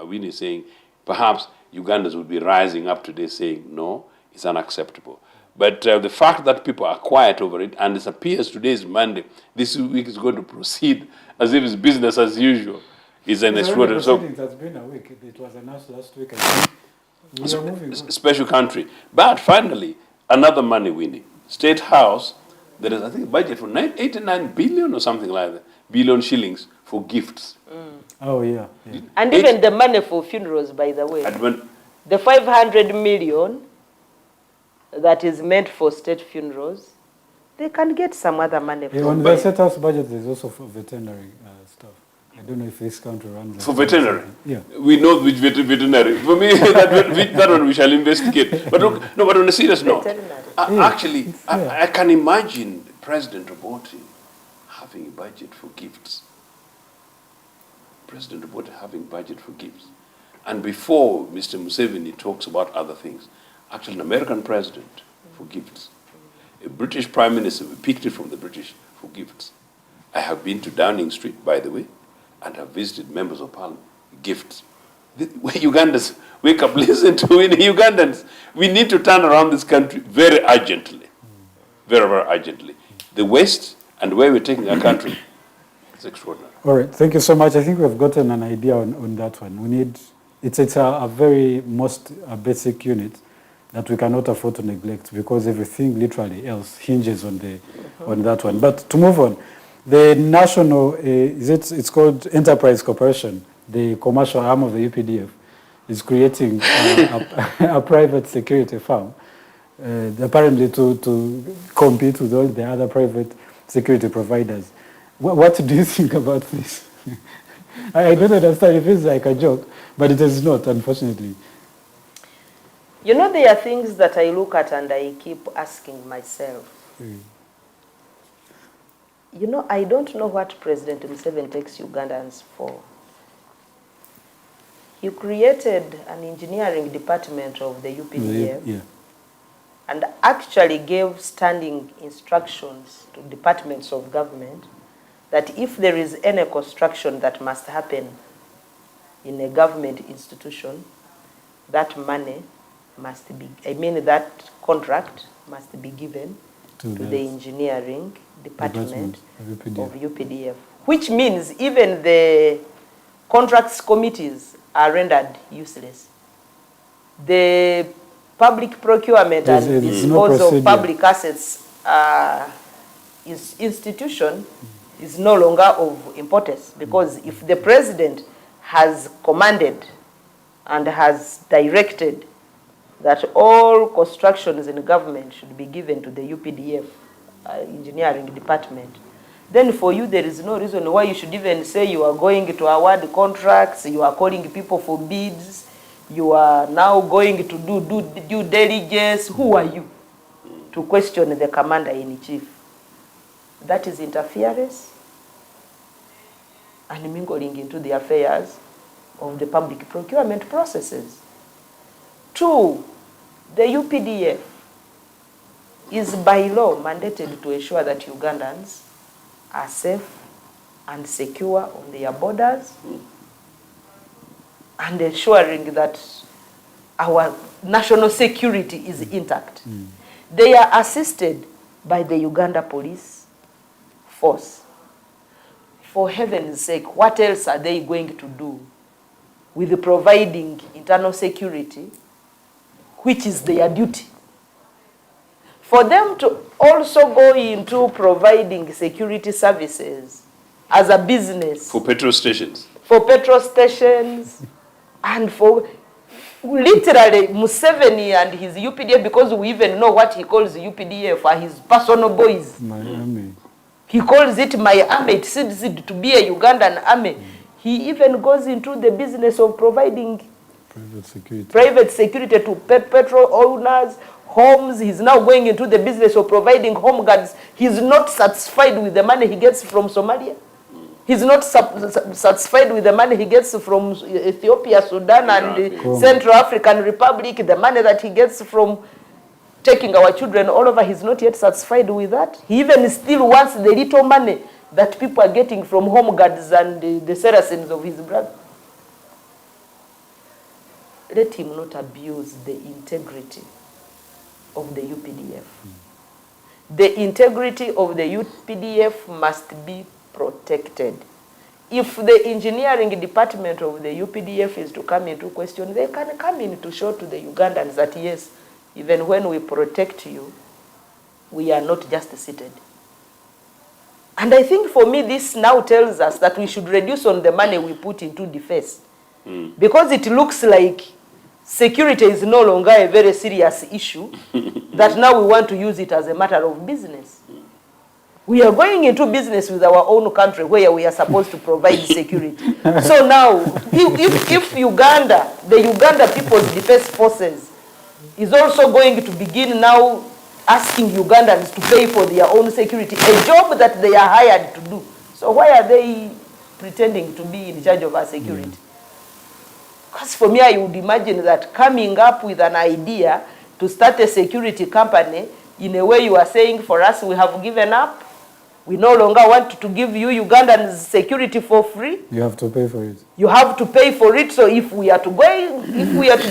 Winnie saying, perhaps Ugandans would be rising up today saying, no, it's unacceptable. But the fact that people are quiet over it, and it appears today is Monday, this week is going to proceed as if it's business as usual, is an extraordinary.
So it has been a week. It was announced last week. We are moving on.
Special country. But finally, Another money, Winnie. State House, there is, I think, a budget for 89 billion or something like that, billion shillings for gifts.
Oh, yeah.
And even the money for funerals, by the way.
And
the 500 million that is meant for state funerals, they can get some other money from.
On the State House budget, there's also for veterinary stuff. I don't know if this country runs
for veterinary.
Yeah.
We know which veterinary. For me, that one we shall investigate. But look, no, but on a serious note, actually, I can imagine President Obote having a budget for gifts. President Obote having budget for gifts. And before Mr. Museveni talks about other things, actually an American president for gifts. A British Prime Minister, we picked it from the British for gifts. I have been to Downing Street, by the way, and have visited members of parliament. Gifts. Ugandans, wake up, listen to Winnie. Ugandans, we need to turn around this country very urgently. Very, very urgently. The West and where we're taking our country, it's extraordinary.
All right, thank you so much. I think we've gotten an idea on that one. We need, it's a very basic unit that we cannot afford to neglect because everything literally else hinges on that one. But to move on, the national, it's called Enterprise Corporation, the commercial arm of the UPDF, is creating a private security firm, apparently to compete with all the other private security providers. What do you think about this? I don't understand. It feels like a joke, but it is not, unfortunately.
You know, there are things that I look at and I keep asking myself. You know, I don't know what President Museveni takes Ugandans for. He created an engineering department of the UPDF and actually gave standing instructions to departments of government that if there is any construction that must happen in a government institution, that money must be, that contract must be given to the engineering department of UPDF. Which means even the contracts committees are rendered useless. The public procurement and disposal of public assets institution is no longer of importance because if the president has commanded and has directed that all constructions in government should be given to the UPDF engineering department, then for you there is no reason why you should even say you are going to award contracts, you are calling people for bids, you are now going to do due diligence. Who are you to question the commander-in-chief? That is interference and mingling into the affairs of the public procurement processes. 2, the UPDF is by law mandated to ensure that Ugandans are safe and secure on their borders and ensuring that our national security is intact. They are assisted by the Uganda police force. For heaven's sake, what else are they going to do with providing internal security, which is their duty? For them to also go into providing security services as a business.
For petrol stations.
For petrol stations and for literally Museveni and his UPDF, because we even know what he calls UPDF are his personal boys.
My army.
He calls it my army. It seems to be a Ugandan army. He even goes into the business of providing private security to petrol owners, homes. He's now going into the business of providing home guards. He's not satisfied with the money he gets from Somalia. He's not satisfied with the money he gets from Ethiopia, Sudan, and Central African Republic, the money that he gets from taking our children all over. He's not yet satisfied with that. He even still wants the little money that people are getting from home guards and the Saracens of his brother. Let him not abuse the integrity of the UPDF. The integrity of the UPDF must be protected. If the engineering department of the UPDF is to come into question, they can come in to show to the Ugandans that yes, even when we protect you, we are not just seated. And I think for me, this now tells us that we should reduce on the money we put into defense. Because it looks like security is no longer a very serious issue, that now we want to use it as a matter of business. We are going into business with our own country where we are supposed to provide security. So now, if Uganda, the Uganda People's Defense Forces, is also going to begin now asking Ugandans to pay for their own security, a job that they are hired to do. So why are they pretending to be in charge of our security? Because for me, I would imagine that coming up with an idea to start a security company, in a way you are saying, for us, we have given up. We no longer want to give you Ugandans security for free.
You have to pay for it.
You have to pay for it. So if we are to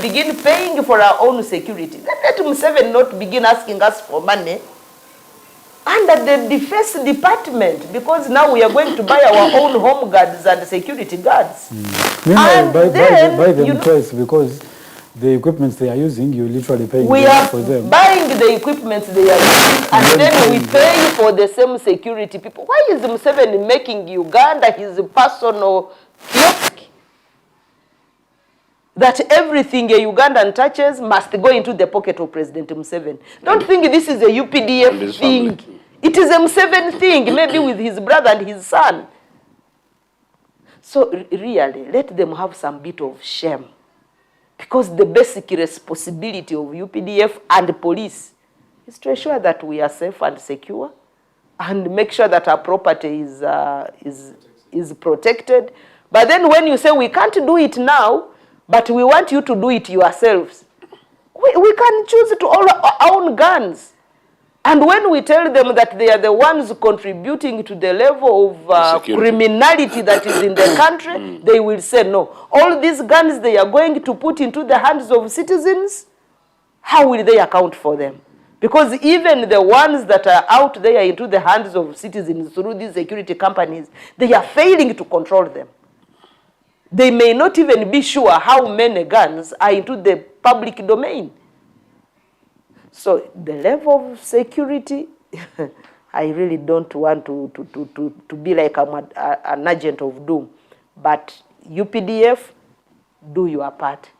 begin paying for our own security, then let Museveni not begin asking us for money under the Defense Department, because now we are going to buy our own home guards and security guards.
Meanwhile, buy them twice, because the equipment they are using, you literally paying
we are
for them.
buying the equipment they are using, and then we pay for the same security people. Why is Museveni making Uganda his personal kiosk? That everything a Ugandan touches must go into the pocket of President Museveni. Don't think this is a UPDF thing. It is a Museveni thing, maybe with his brother and his son. So really, let them have some bit of shame. Because the basic responsibility of UPDF and police is to ensure that we are safe and secure, and make sure that our property is protected. But then when you say we can't do it now, but we want you to do it yourselves, we can choose to own guns. And when we tell them that they are the ones contributing to the level of criminality that is in the country, they will say no. All these guns they are going to put into the hands of citizens, how will they account for them? Because even the ones that are out there into the hands of citizens through these security companies, they are failing to control them. They may not even be sure how many guns are into the public domain. So the level of security, I really don't want to be like an agent of doom. But UPDF, do your part.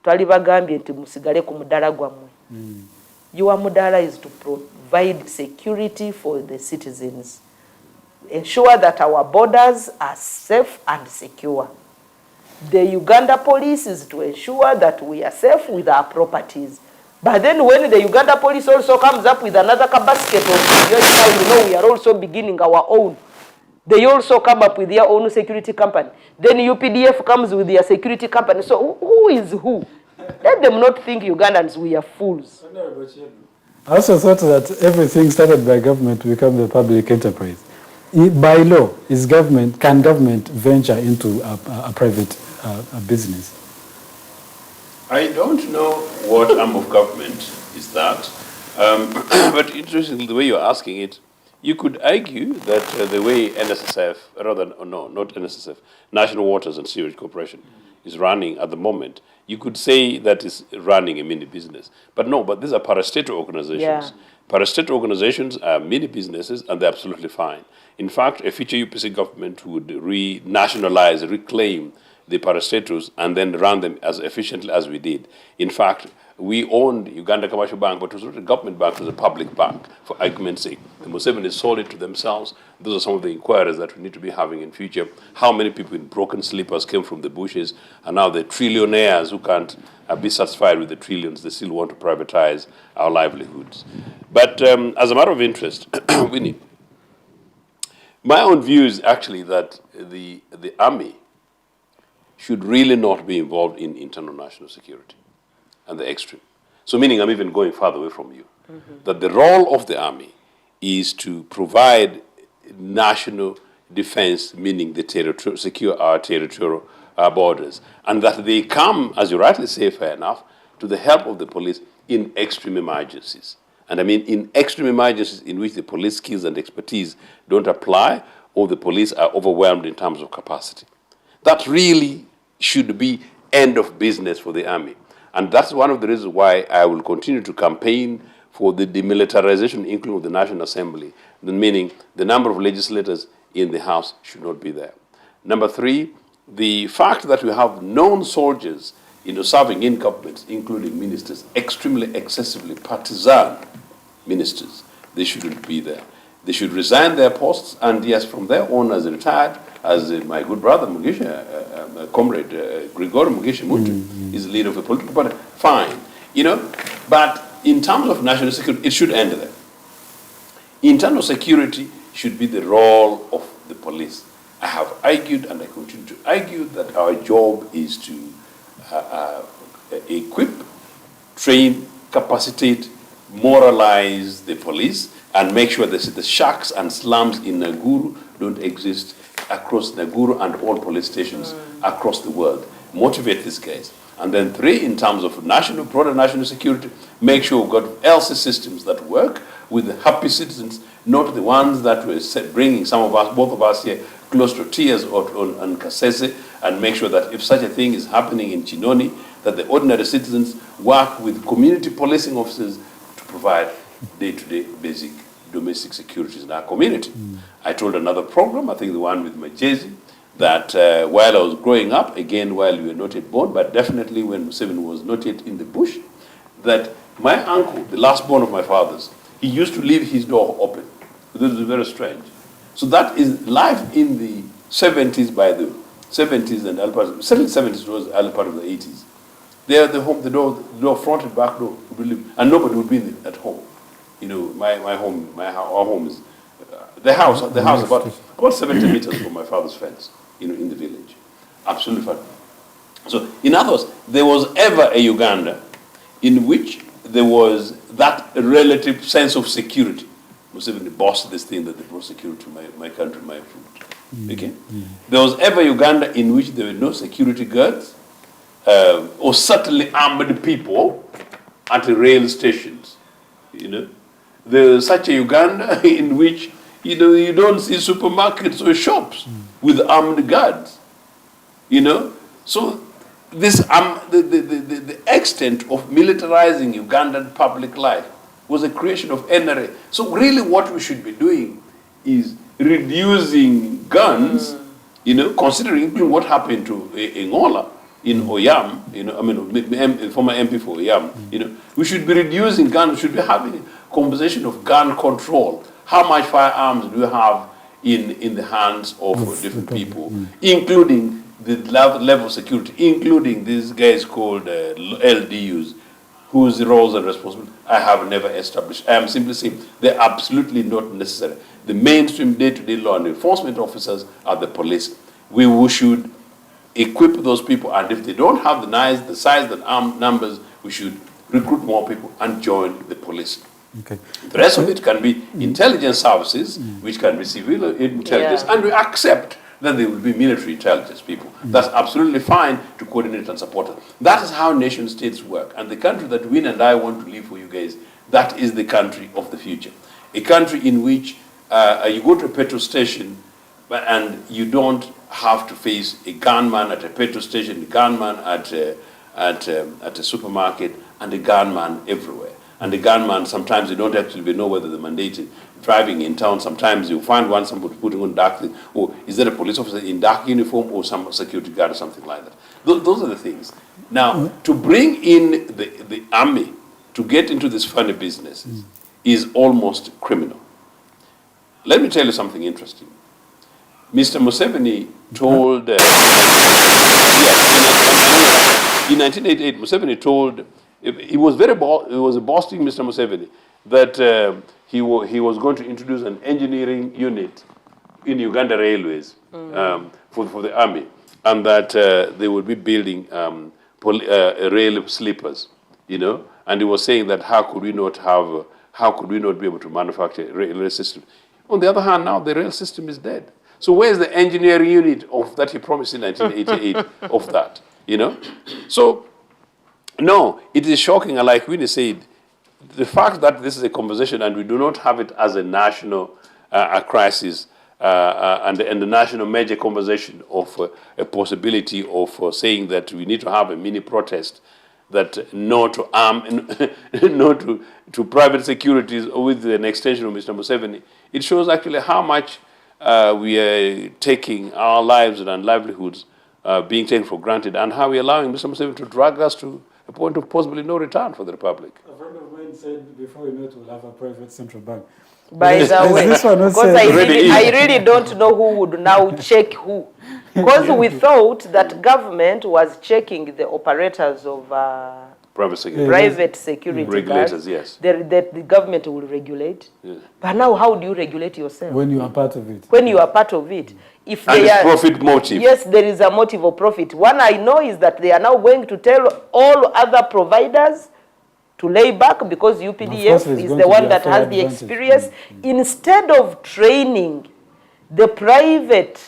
Twalibagambye nti musigale ku mudala gwammwe. Your mudala is to provide security for the citizens. Ensure that our borders are safe and secure. The Uganda police is to ensure that we are safe with our properties. But then when the Uganda police also comes up with another basket of, we are also beginning our own. They also come up with their own security company. Then UPDF comes with their security company. So who is who? Let them not think Ugandans, we are fools.
I also thought that everything started by government become the public enterprise. By law, can government venture into a private business?
I don't know what arm of government is that, but interestingly, the way you're asking it, you could argue that the way NSSF, not NSSF, National Waters and Sewerage Corporation is running at the moment, you could say that is running a mini business. But no, but these are parastatal organizations.
Yeah.
Parastatal organizations are mini businesses, and they're absolutely fine. In fact, a future UPC government would renationalize, reclaim the parastatals and then run them as efficiently as we did. In fact, we owned Uganda Commercial Bank, but it was not a government bank, it was a public bank, for argument's sake. The Museveni sold it to themselves. Those are some of the inquiries that we need to be having in future. How many people in broken slippers came from the bushes, and now the trillionaires who can't be satisfied with the trillions, they still want to privatize our livelihoods. But as a matter of interest, Winnie, my own view is actually that the army should really not be involved in internal national security and the extreme. So meaning I'm even going farther away from you. That the role of the army is to provide national defense, meaning the secure our territorial borders. And that they come, as you rightly say, fair enough, to the help of the police in extreme emergencies. And I mean in extreme emergencies in which the police skills and expertise don't apply, or the police are overwhelmed in terms of capacity. That really should be end of business for the army. And that's one of the reasons why I will continue to campaign for the demilitarization, including the National Assembly, meaning the number of legislators in the House should not be there. Number three, the fact that we have known soldiers serving in governments, including ministers, extremely excessively partisan ministers, they shouldn't be there. They should resign their posts, and yes, from their own as retired, as my good brother Mugisha, comrade Grigori Mugisha Muntu is the leader of a political party. Fine, but in terms of national security, it should end there. Internal security should be the role of the police. I have argued, and I continue to argue, that our job is to equip, train, capacitate, moralize the police, and make sure that the shacks and slums in Naguru don't exist across Naguru and all police stations across the world. Motivate these guys. And then three, in terms of broader national security, make sure we've got LC systems that work with the happy citizens, not the ones that were bringing both of us here, close to tears on Kasese, and make sure that if such a thing is happening in Chinoni, that the ordinary citizens work with community policing officers to provide day-to-day basic domestic securities in our community. I told another program, I think the one with Majezi, that while I was growing up, again, while we were not yet born, but definitely when Museveni was not yet in the bush, that my uncle, the last born of my fathers, he used to leave his door open. This is very strange. So that is life in the 70s, by the 70s and early part of the 70s was early part of the 80s. There, the door, front and back door, and nobody would be at home. Our home is the house about 70 meters from my father's fence, in the village. Absolutely fine. So, in other words, there was ever a Uganda in which there was that relative sense of security. Museveni bossed this thing that they brought security to my country, my food. Okay? There was ever Uganda in which there were no security guards, or certainly armed people at the rail stations. There is such a Uganda in which you don't see supermarkets or shops with armed guards. So this the extent of militarizing Ugandan public life was a creation of NRA. So really, what we should be doing is reducing guns. Considering what happened to Ngola in Oyam, former MP for Oyam, we should be reducing guns, we should be having a conversation of gun control. How much firearms do you have in the hands of different people, including the level of security, including these guys called LDUs, whose roles and responsibilities I have never established. I am simply saying they're absolutely not necessary. The mainstream day-to-day law enforcement officers are the police. We should equip those people, and if they don't have the size and armed numbers, we should recruit more people and join the police.
Okay.
The rest of it can be intelligence services, which can be civil intelligence, and we accept that there will be military intelligence people. That's absolutely fine to coordinate and support us. That is how nation states work. And the country that Win and I want to leave for you guys, that is the country of the future. A country in which you go to a petrol station and you don't have to face a gunman at a petrol station, a gunman at a supermarket, and a gunman everywhere. And the gunman, sometimes you don't actually know whether they're mandated. Driving in town, sometimes you find somebody putting on dark thing, or is there a police officer in dark uniform or some security guard or something like that. Those are the things. Now, to bring in the army to get into this funny business is almost criminal. Let me tell you something interesting. Mr. Museveni told, in 1988, Museveni told, it was a boasting Mr. Museveni, that he was going to introduce an engineering unit in Uganda Railways for the army, and that they would be building rail sleepers, and he was saying that how could we not be able to manufacture a rail system? On the other hand, now the rail system is dead. So where's the engineering unit of that he promised in 1988 of that, So, no, it is shocking, and like Winnie said, the fact that this is a conversation and we do not have it as a national crisis and the national major conversation of a possibility of saying that we need to have a mini protest, that no to arm, no to private securities with an extension of Mr. Museveni, it shows actually how much we are taking our lives and livelihoods being taken for granted, and how we are allowing Mr. Museveni to drag us to a point of possibly no return for the Republic.
A friend of mine said before we met we'll have a private central bank.
By the way, because I really don't know who would now check who. Because we thought that government was checking the operators of private security
regulators, yes.
That the government will regulate. Yeah. But now how do you regulate yourself?
When you are part of it.
When you are part of it. If
and it's profit motive.
Yes, there is a motive of profit. One I know is that they are now going to tell all other providers to lay back because UPDF is the one that has the experience. Instead of training the private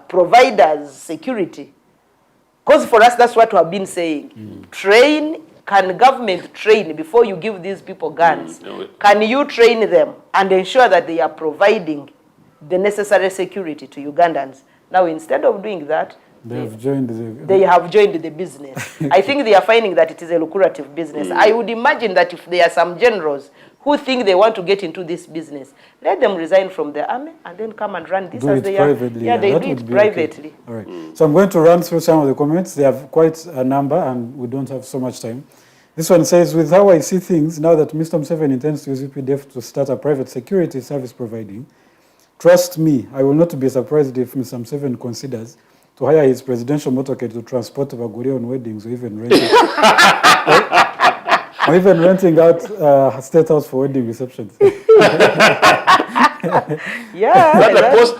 providers' security. Because for us, that's what we have been saying. Train, can government train before you give these people guns? Can you train them and ensure that they are providing the necessary security to Ugandans? Now, instead of doing that, they have joined the business. I think they are finding that it is a lucrative business. I would imagine that if there are some generals who think they want to get into this business, let them resign from the army and then come and run this as they are. Yeah, they do it privately.
Okay. All right. So I'm going to run through some of the comments. They have quite a number and we don't have so much time. This one says, with how I see things, now that Mr. Museveni intends to use UPDF to start a private security service providing, trust me, I will not be surprised if Mr. Museveni considers to hire his presidential motorcade to transport Bagure on weddings or even renting, or even renting out a state house for wedding receptions.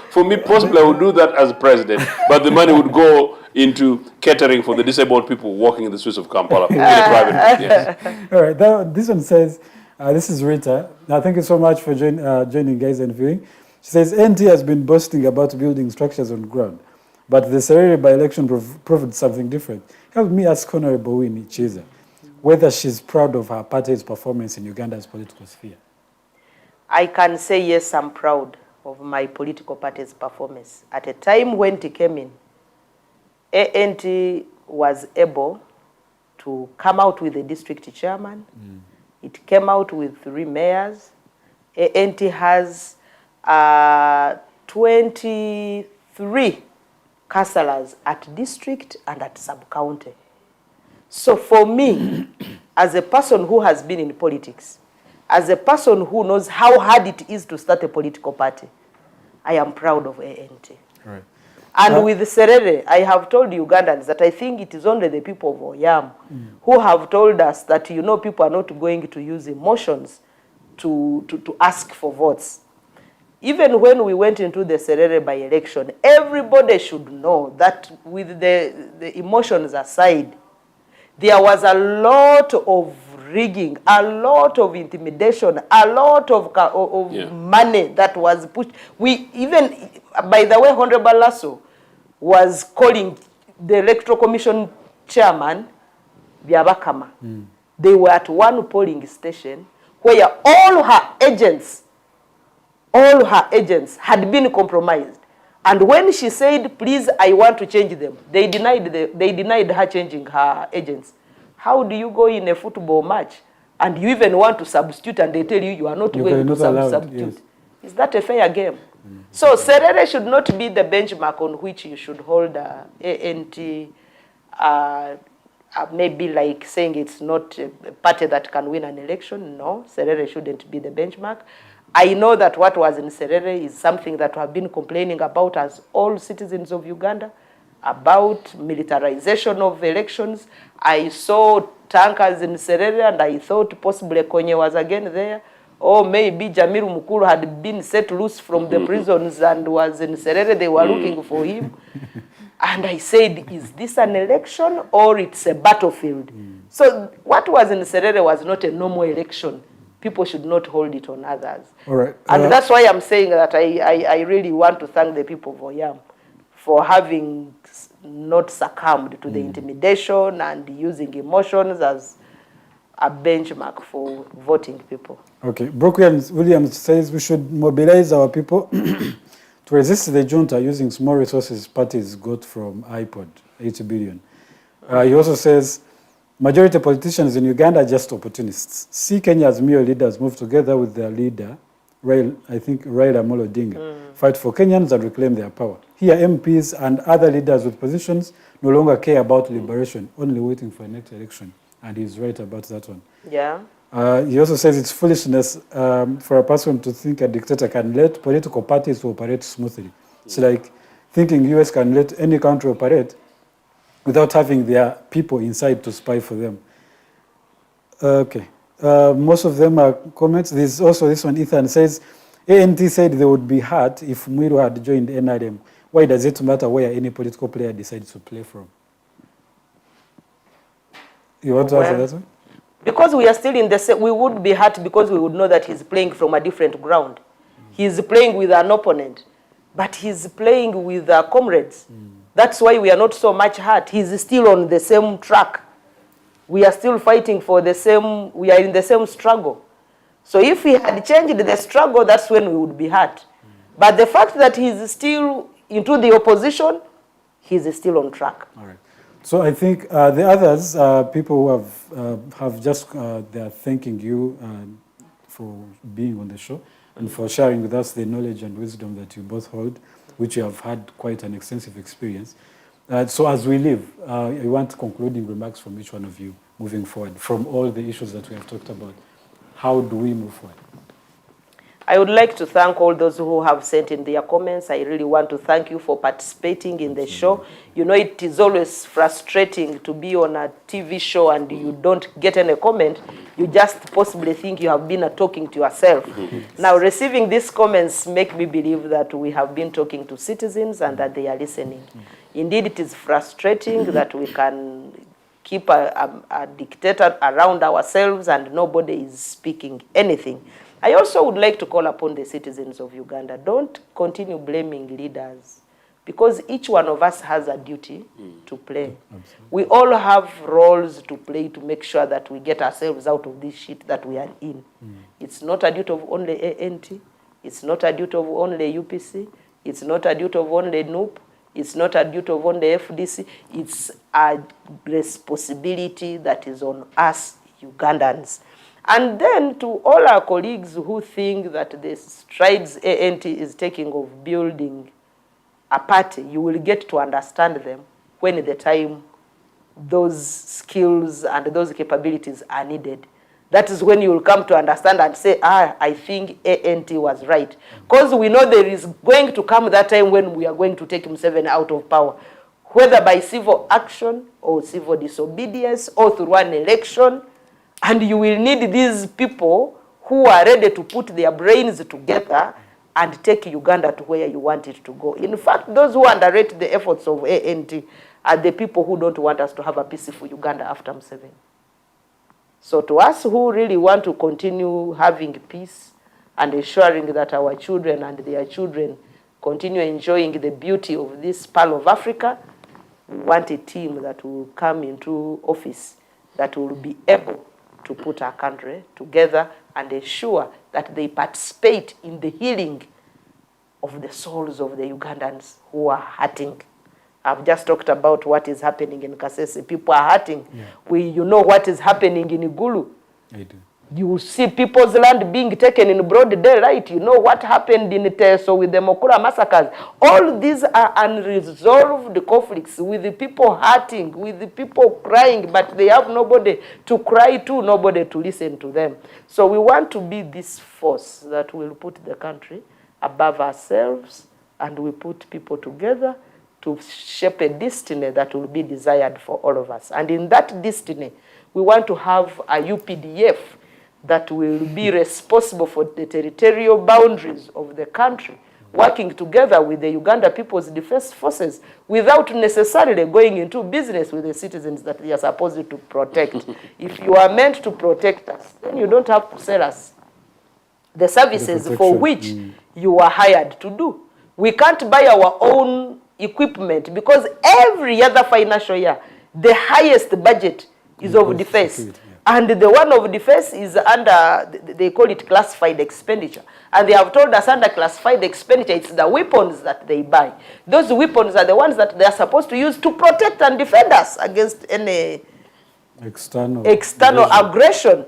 For me, possibly I would do that as president, but the money would go into catering for the disabled people walking in the streets of Kampala. Yes.
All right, this one says, this is Rita. Now, thank you so much for joining, guys, and viewing. She says, NT has been boasting about building structures on ground, but the Serere by-election proved something different. Help me ask Honorable Winnie Kiiza whether she's proud of her party's performance in Uganda's political sphere.
I can say yes, I'm proud of my political party's performance. At a time when it came in, ANT was able to come out with a district chairman. It came out with 3 mayors. ANT has 23 councillors at district and at sub-county. So for me, as a person who has been in politics, as a person who knows how hard it is to start a political party, I am proud of ANT.
Right.
And with Serere, I have told Ugandans that I think it is only the people of Oyam who have told us that, you know, people are not going to use emotions to ask for votes. Even when we went into the Serere by-election, everybody should know that with the emotions aside, there was a lot of rigging, a lot of intimidation, a lot of money that was pushed. We even, by the way, Honorable Lasso was calling the Electoral Commission chairman, Byabakama. They were at one polling station where all her agents had been compromised. And when she said, please, I want to change them, they denied her changing her agents. How do you go in a football match and you even want to substitute and they tell you you are not going to substitute? Yes. Is that a fair game? So Serere should not be the benchmark on which you should hold ANT, maybe like saying it's not a party that can win an election. No, Serere shouldn't be the benchmark. I know that what was in Serere is something that we have been complaining about as all citizens of Uganda, about militarization of elections. I saw tankers in Serere and I thought possibly Konye was again there. Or maybe Jamiru Mukulu had been set loose from the prisons and was in Serere. They were looking for him. And I said, is this an election or it's a battlefield? So what was in Serere was not a normal election. People should not hold it on others.
All right.
And that's why I'm saying that I really want to thank the people of Oyam for having not succumbed to the intimidation and using emotions as a benchmark for voting people. Okay.
Brooke Williams says we should mobilize our people to resist the junta using small resources parties got from iPod, 80 billion. He also says majority politicians in Uganda are just opportunists. See Kenya's Mio leaders move together with their leader, Raila Amolo Odinga, fight for Kenyans and reclaim their power. Here, MPs and other leaders with positions no longer care about liberation, only waiting for the next election. And he's right about that one.
Yeah.
He also says it's foolishness for a person to think a dictator can let political parties operate smoothly. It's like thinking US can let any country operate without having their people inside to spy for them. Okay. Most of them are comments. There's also this one, Ethan says, ANT said they would be hurt if Mwiru had joined NRM. Why does it matter where any political player decides to play from? You want to answer that one?
Because we are still in the same, we would be hurt because we would know that he's playing from a different ground. He's playing with an opponent, but he's playing with comrades. That's why we are not so much hurt. He's still on the same track. We are still fighting for the same, we are in the same struggle. So if he had changed the struggle, that's when we would be hurt. But the fact that he's still into the opposition, he's still on track.
All right. So I think the others, people who have just, they are thanking you for being on the show and for sharing with us the knowledge and wisdom that you both hold, which you have had quite an extensive experience. So as we leave, I want concluding remarks from each one of you moving forward from all the issues that we have talked about. How do we move forward?
I would like to thank all those who have sent in their comments. I really want to thank you for participating in the show. You know, it is always frustrating to be on a TV show and you don't get any comment. You just possibly think you have been talking to yourself. Now, receiving these comments make me believe that we have been talking to citizens and that they are listening. Indeed, it is frustrating that we can keep a dictator around ourselves and nobody is speaking anything. I also would like to call upon the citizens of Uganda, don't continue blaming leaders because each one of us has a duty to play. Absolutely. We all have roles to play to make sure that we get ourselves out of this shit that we are in. It's not a duty of only ANT, it's not a duty of only UPC, it's not a duty of only NUP, it's not a duty of only FDC, it's a responsibility that is on us Ugandans. And then to all our colleagues who think that the strides ANT is taking of building a party, you will get to understand them when the time those skills and those capabilities are needed. That is when you will come to understand and say, I think ANT was right. Because we know there is going to come that time when we are going to take Museveni out of power, whether by civil action or civil disobedience or through an election. And you will need these people who are ready to put their brains together and take Uganda to where you want it to go. In fact, those who underrate the efforts of ANT are the people who don't want us to have a peaceful Uganda after Museveni. So to us who really want to continue having peace and ensuring that our children and their children continue enjoying the beauty of this Pearl of Africa, we want a team that will come into office that will be able to put our country together and ensure that they participate in the healing of the souls of the Ugandans who are hurting. I've just talked about what is happening in Kasese. People are hurting. Yeah. You know what is happening in Igulu.
I do.
You see people's land being taken in broad daylight. You know what happened in Teso with the Mokura massacres. All these are unresolved conflicts with the people hurting, with the people crying, but they have nobody to cry to, nobody to listen to them. So we want to be this force that will put the country above ourselves and we put people together to shape a destiny that will be desired for all of us. And in that destiny, we want to have a UPDF that will be responsible for the territorial boundaries of the country, working together with the Uganda People's Defense Forces without necessarily going into business with the citizens that they are supposed to protect. If you are meant to protect us, then you don't have to sell us the services for which you are hired to do. We can't buy our own equipment because every other financial year, the highest budget is of defense. And the one of defense is under, they call it classified expenditure. And they have told us under classified expenditure, it's the weapons that they buy. Those weapons are the ones that they are supposed to use to protect and defend us against any external aggression.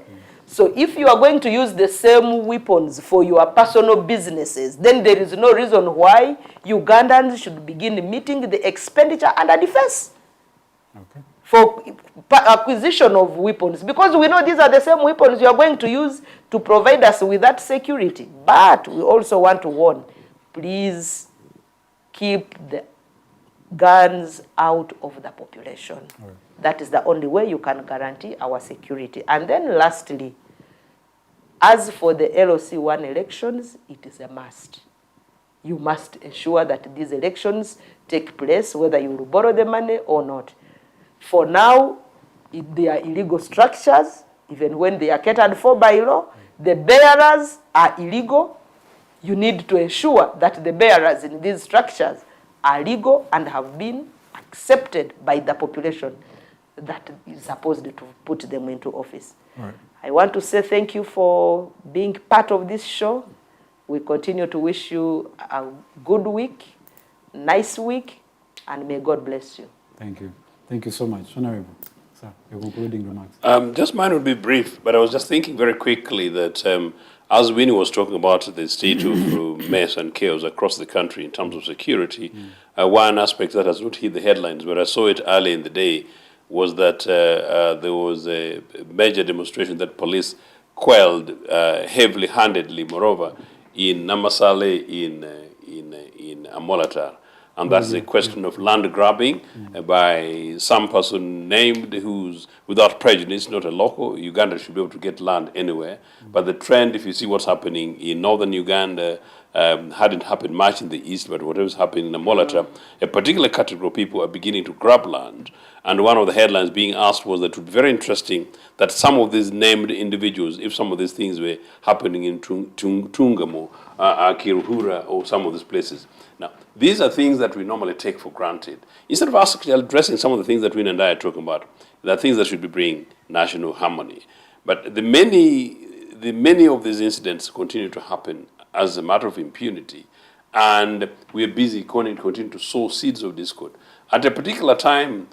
So if you are going to use the same weapons for your personal businesses, then there is no reason why Ugandans should begin meeting the expenditure under defense for acquisition of weapons. Because we know these are the same weapons you are going to use to provide us with that security. But we also want to warn, please keep the guns out of the population. That is the only way you can guarantee our security. And then lastly, as for the LOC1 elections, it is a must. You must ensure that these elections take place, whether you will borrow the money or not. For now, they are illegal structures, even when they are catered for by law. The bearers are illegal. You need to ensure that the bearers in these structures are legal and have been accepted by the population that is supposed to put them into office. Right. I want to say thank you for being part of this show. We continue to wish you a good week, nice week, and may God bless you.
Thank you. Thank you so much. Honorable, sir, your concluding remarks.
Just mine would be brief, but I was just thinking very quickly that as Winnie was talking about the state of mess and chaos across the country in terms of security, one aspect that has not hit the headlines, but I saw it early in the day, was that there was a major demonstration that police quelled heavily-handedly, moreover, in Namasale, in Amolatar. And that's a question of land grabbing by some person named who's without prejudice, not a local. Uganda should be able to get land anywhere. But the trend, if you see what's happening in northern Uganda, hadn't happened much in the east, but whatever's happening in Amolata, a particular category of people are beginning to grab land. And one of the headlines being asked was that it would be very interesting that some of these named individuals, if some of these things were happening in Tungamo, Kiruhura, or some of these places. Now, these are things that we normally take for granted. Instead of actually addressing some of the things that Winnie and I are talking about, there are things that should be bringing national harmony. But the many of these incidents continue to happen as a matter of impunity. And we are busy continuing to sow seeds of discord. At a particular time,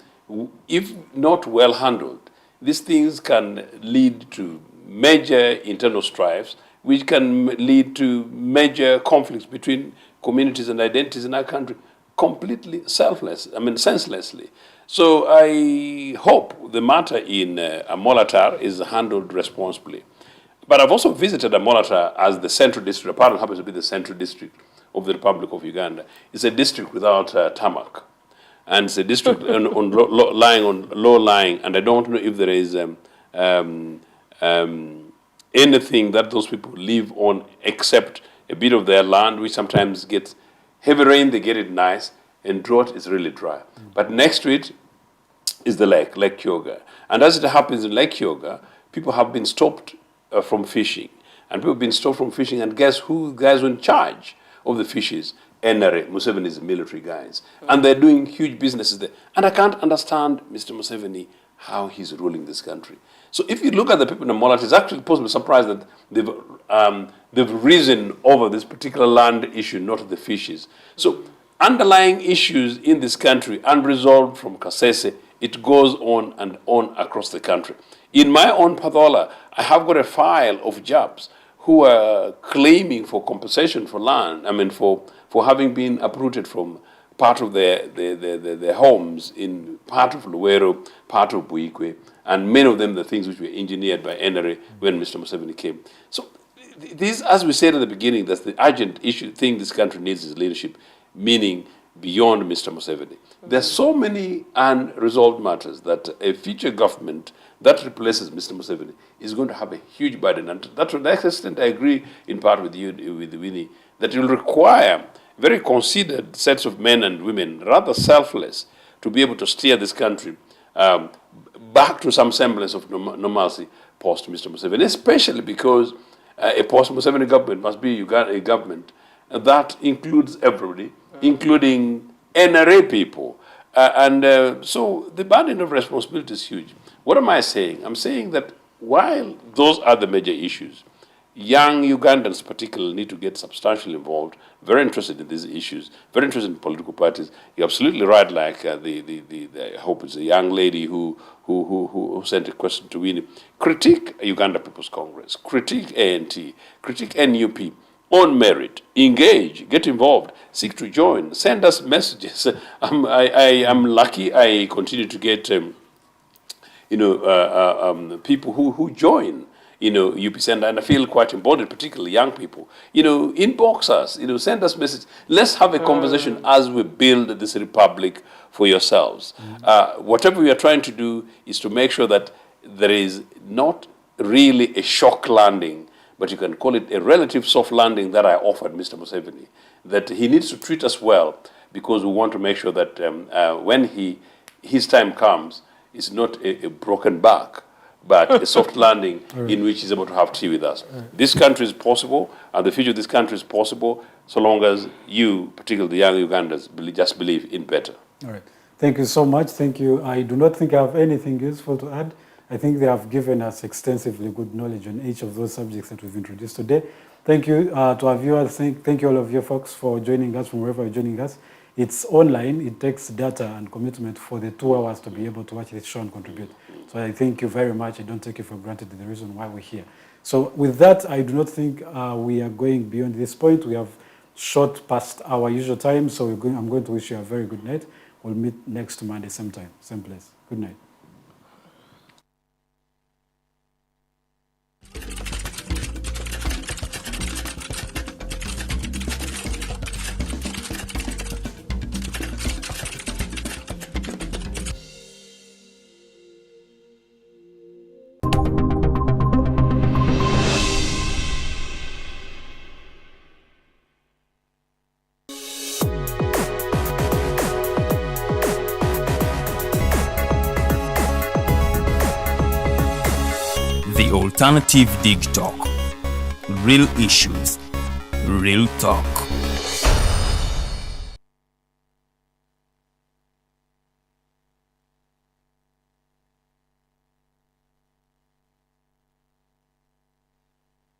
if not well handled, these things can lead to major internal strifes, which can lead to major conflicts between communities and identities in our country, completely senselessly. So I hope the matter in Amolatar is handled responsibly. But I've also visited Amolatar as the central district. Apparently happens to be the central district of the Republic of Uganda. It's a district without tarmac. And it's a district lying on low-lying, and I don't know if there is anything that those people live on except a bit of their land, which sometimes gets heavy rain, they get it nice, and drought is really dry. But next to it is the Lake Kyoga. And as it happens in Lake Kyoga, people have been stopped from fishing. And people have been stopped from fishing, and guess who guys in charge of the fishes? NRA, Museveni's military guys. And they're doing huge businesses there. And I can't understand, Mr. Museveni, how he's ruling this country. So if you look at the people in Amolatar, it's actually possibly surprised that they've risen over this particular land issue, not the fishes. So underlying issues in this country, unresolved from Kasese, it goes on and on across the country. In my own Pathola, I have got a file of Japs who are claiming for compensation for land, for having been uprooted from part of their homes in part of Luwero, part of Buikwe, and many of them the things which were engineered by NRA when Mr. Museveni came. So this, as we said at the beginning, that's the urgent thing this country needs is leadership, meaning beyond Mr. Museveni. There's so many unresolved matters that a future government that replaces Mr. Museveni is going to have a huge burden. And that to that extent, I agree in part with you, with Winnie, that it will require very considered sets of men and women, rather selfless, to be able to steer this country back to some semblance of normalcy post Mr. Museveni, especially because a post-Museveni government must be a government that includes everybody, including NRA people. So the burden of responsibility is huge. What am I saying? I'm saying that while those are the major issues, young Ugandans particularly need to get substantially involved, very interested in these issues, very interested in political parties. You're absolutely right, like I hope it's a young lady who sent a question to Winnie. Critique Uganda People's Congress, critique ANT, critique NUP on merit, engage, get involved, seek to join, send us messages. I'm lucky I continue to get people who join UPC, and I feel quite emboldened, particularly young people. Inbox us, send us messages. Let's have a conversation as we build this republic for yourselves. Whatever we are trying to do is to make sure that there is not really a shock landing, but you can call it a relative soft landing that I offered Mr. Museveni, that he needs to treat us well, because we want to make sure that when his time comes, it's not a broken back, but a soft landing in which he's able to have tea with us. This country is possible, and the future of this country is possible, so long as you, particularly the young Ugandans, just believe in better.
All right. Thank you so much. Thank you. I do not think I have anything useful to add. I think they have given us extensively good knowledge on each of those subjects that we've introduced today. Thank you to our viewers. Thank you all of you folks for joining us from wherever you're joining us. It's online. It takes data and commitment for the 2 hours to be able to watch this show and contribute. So I thank you very much. I don't take it for granted the reason why we're here. So with that, I do not think we are going beyond this point. We have shot past our usual time, so I'm going to wish you a very good night. We'll meet next Monday, same time, same place. Good night.
The Alternative Digitalk. Real issues, real talk.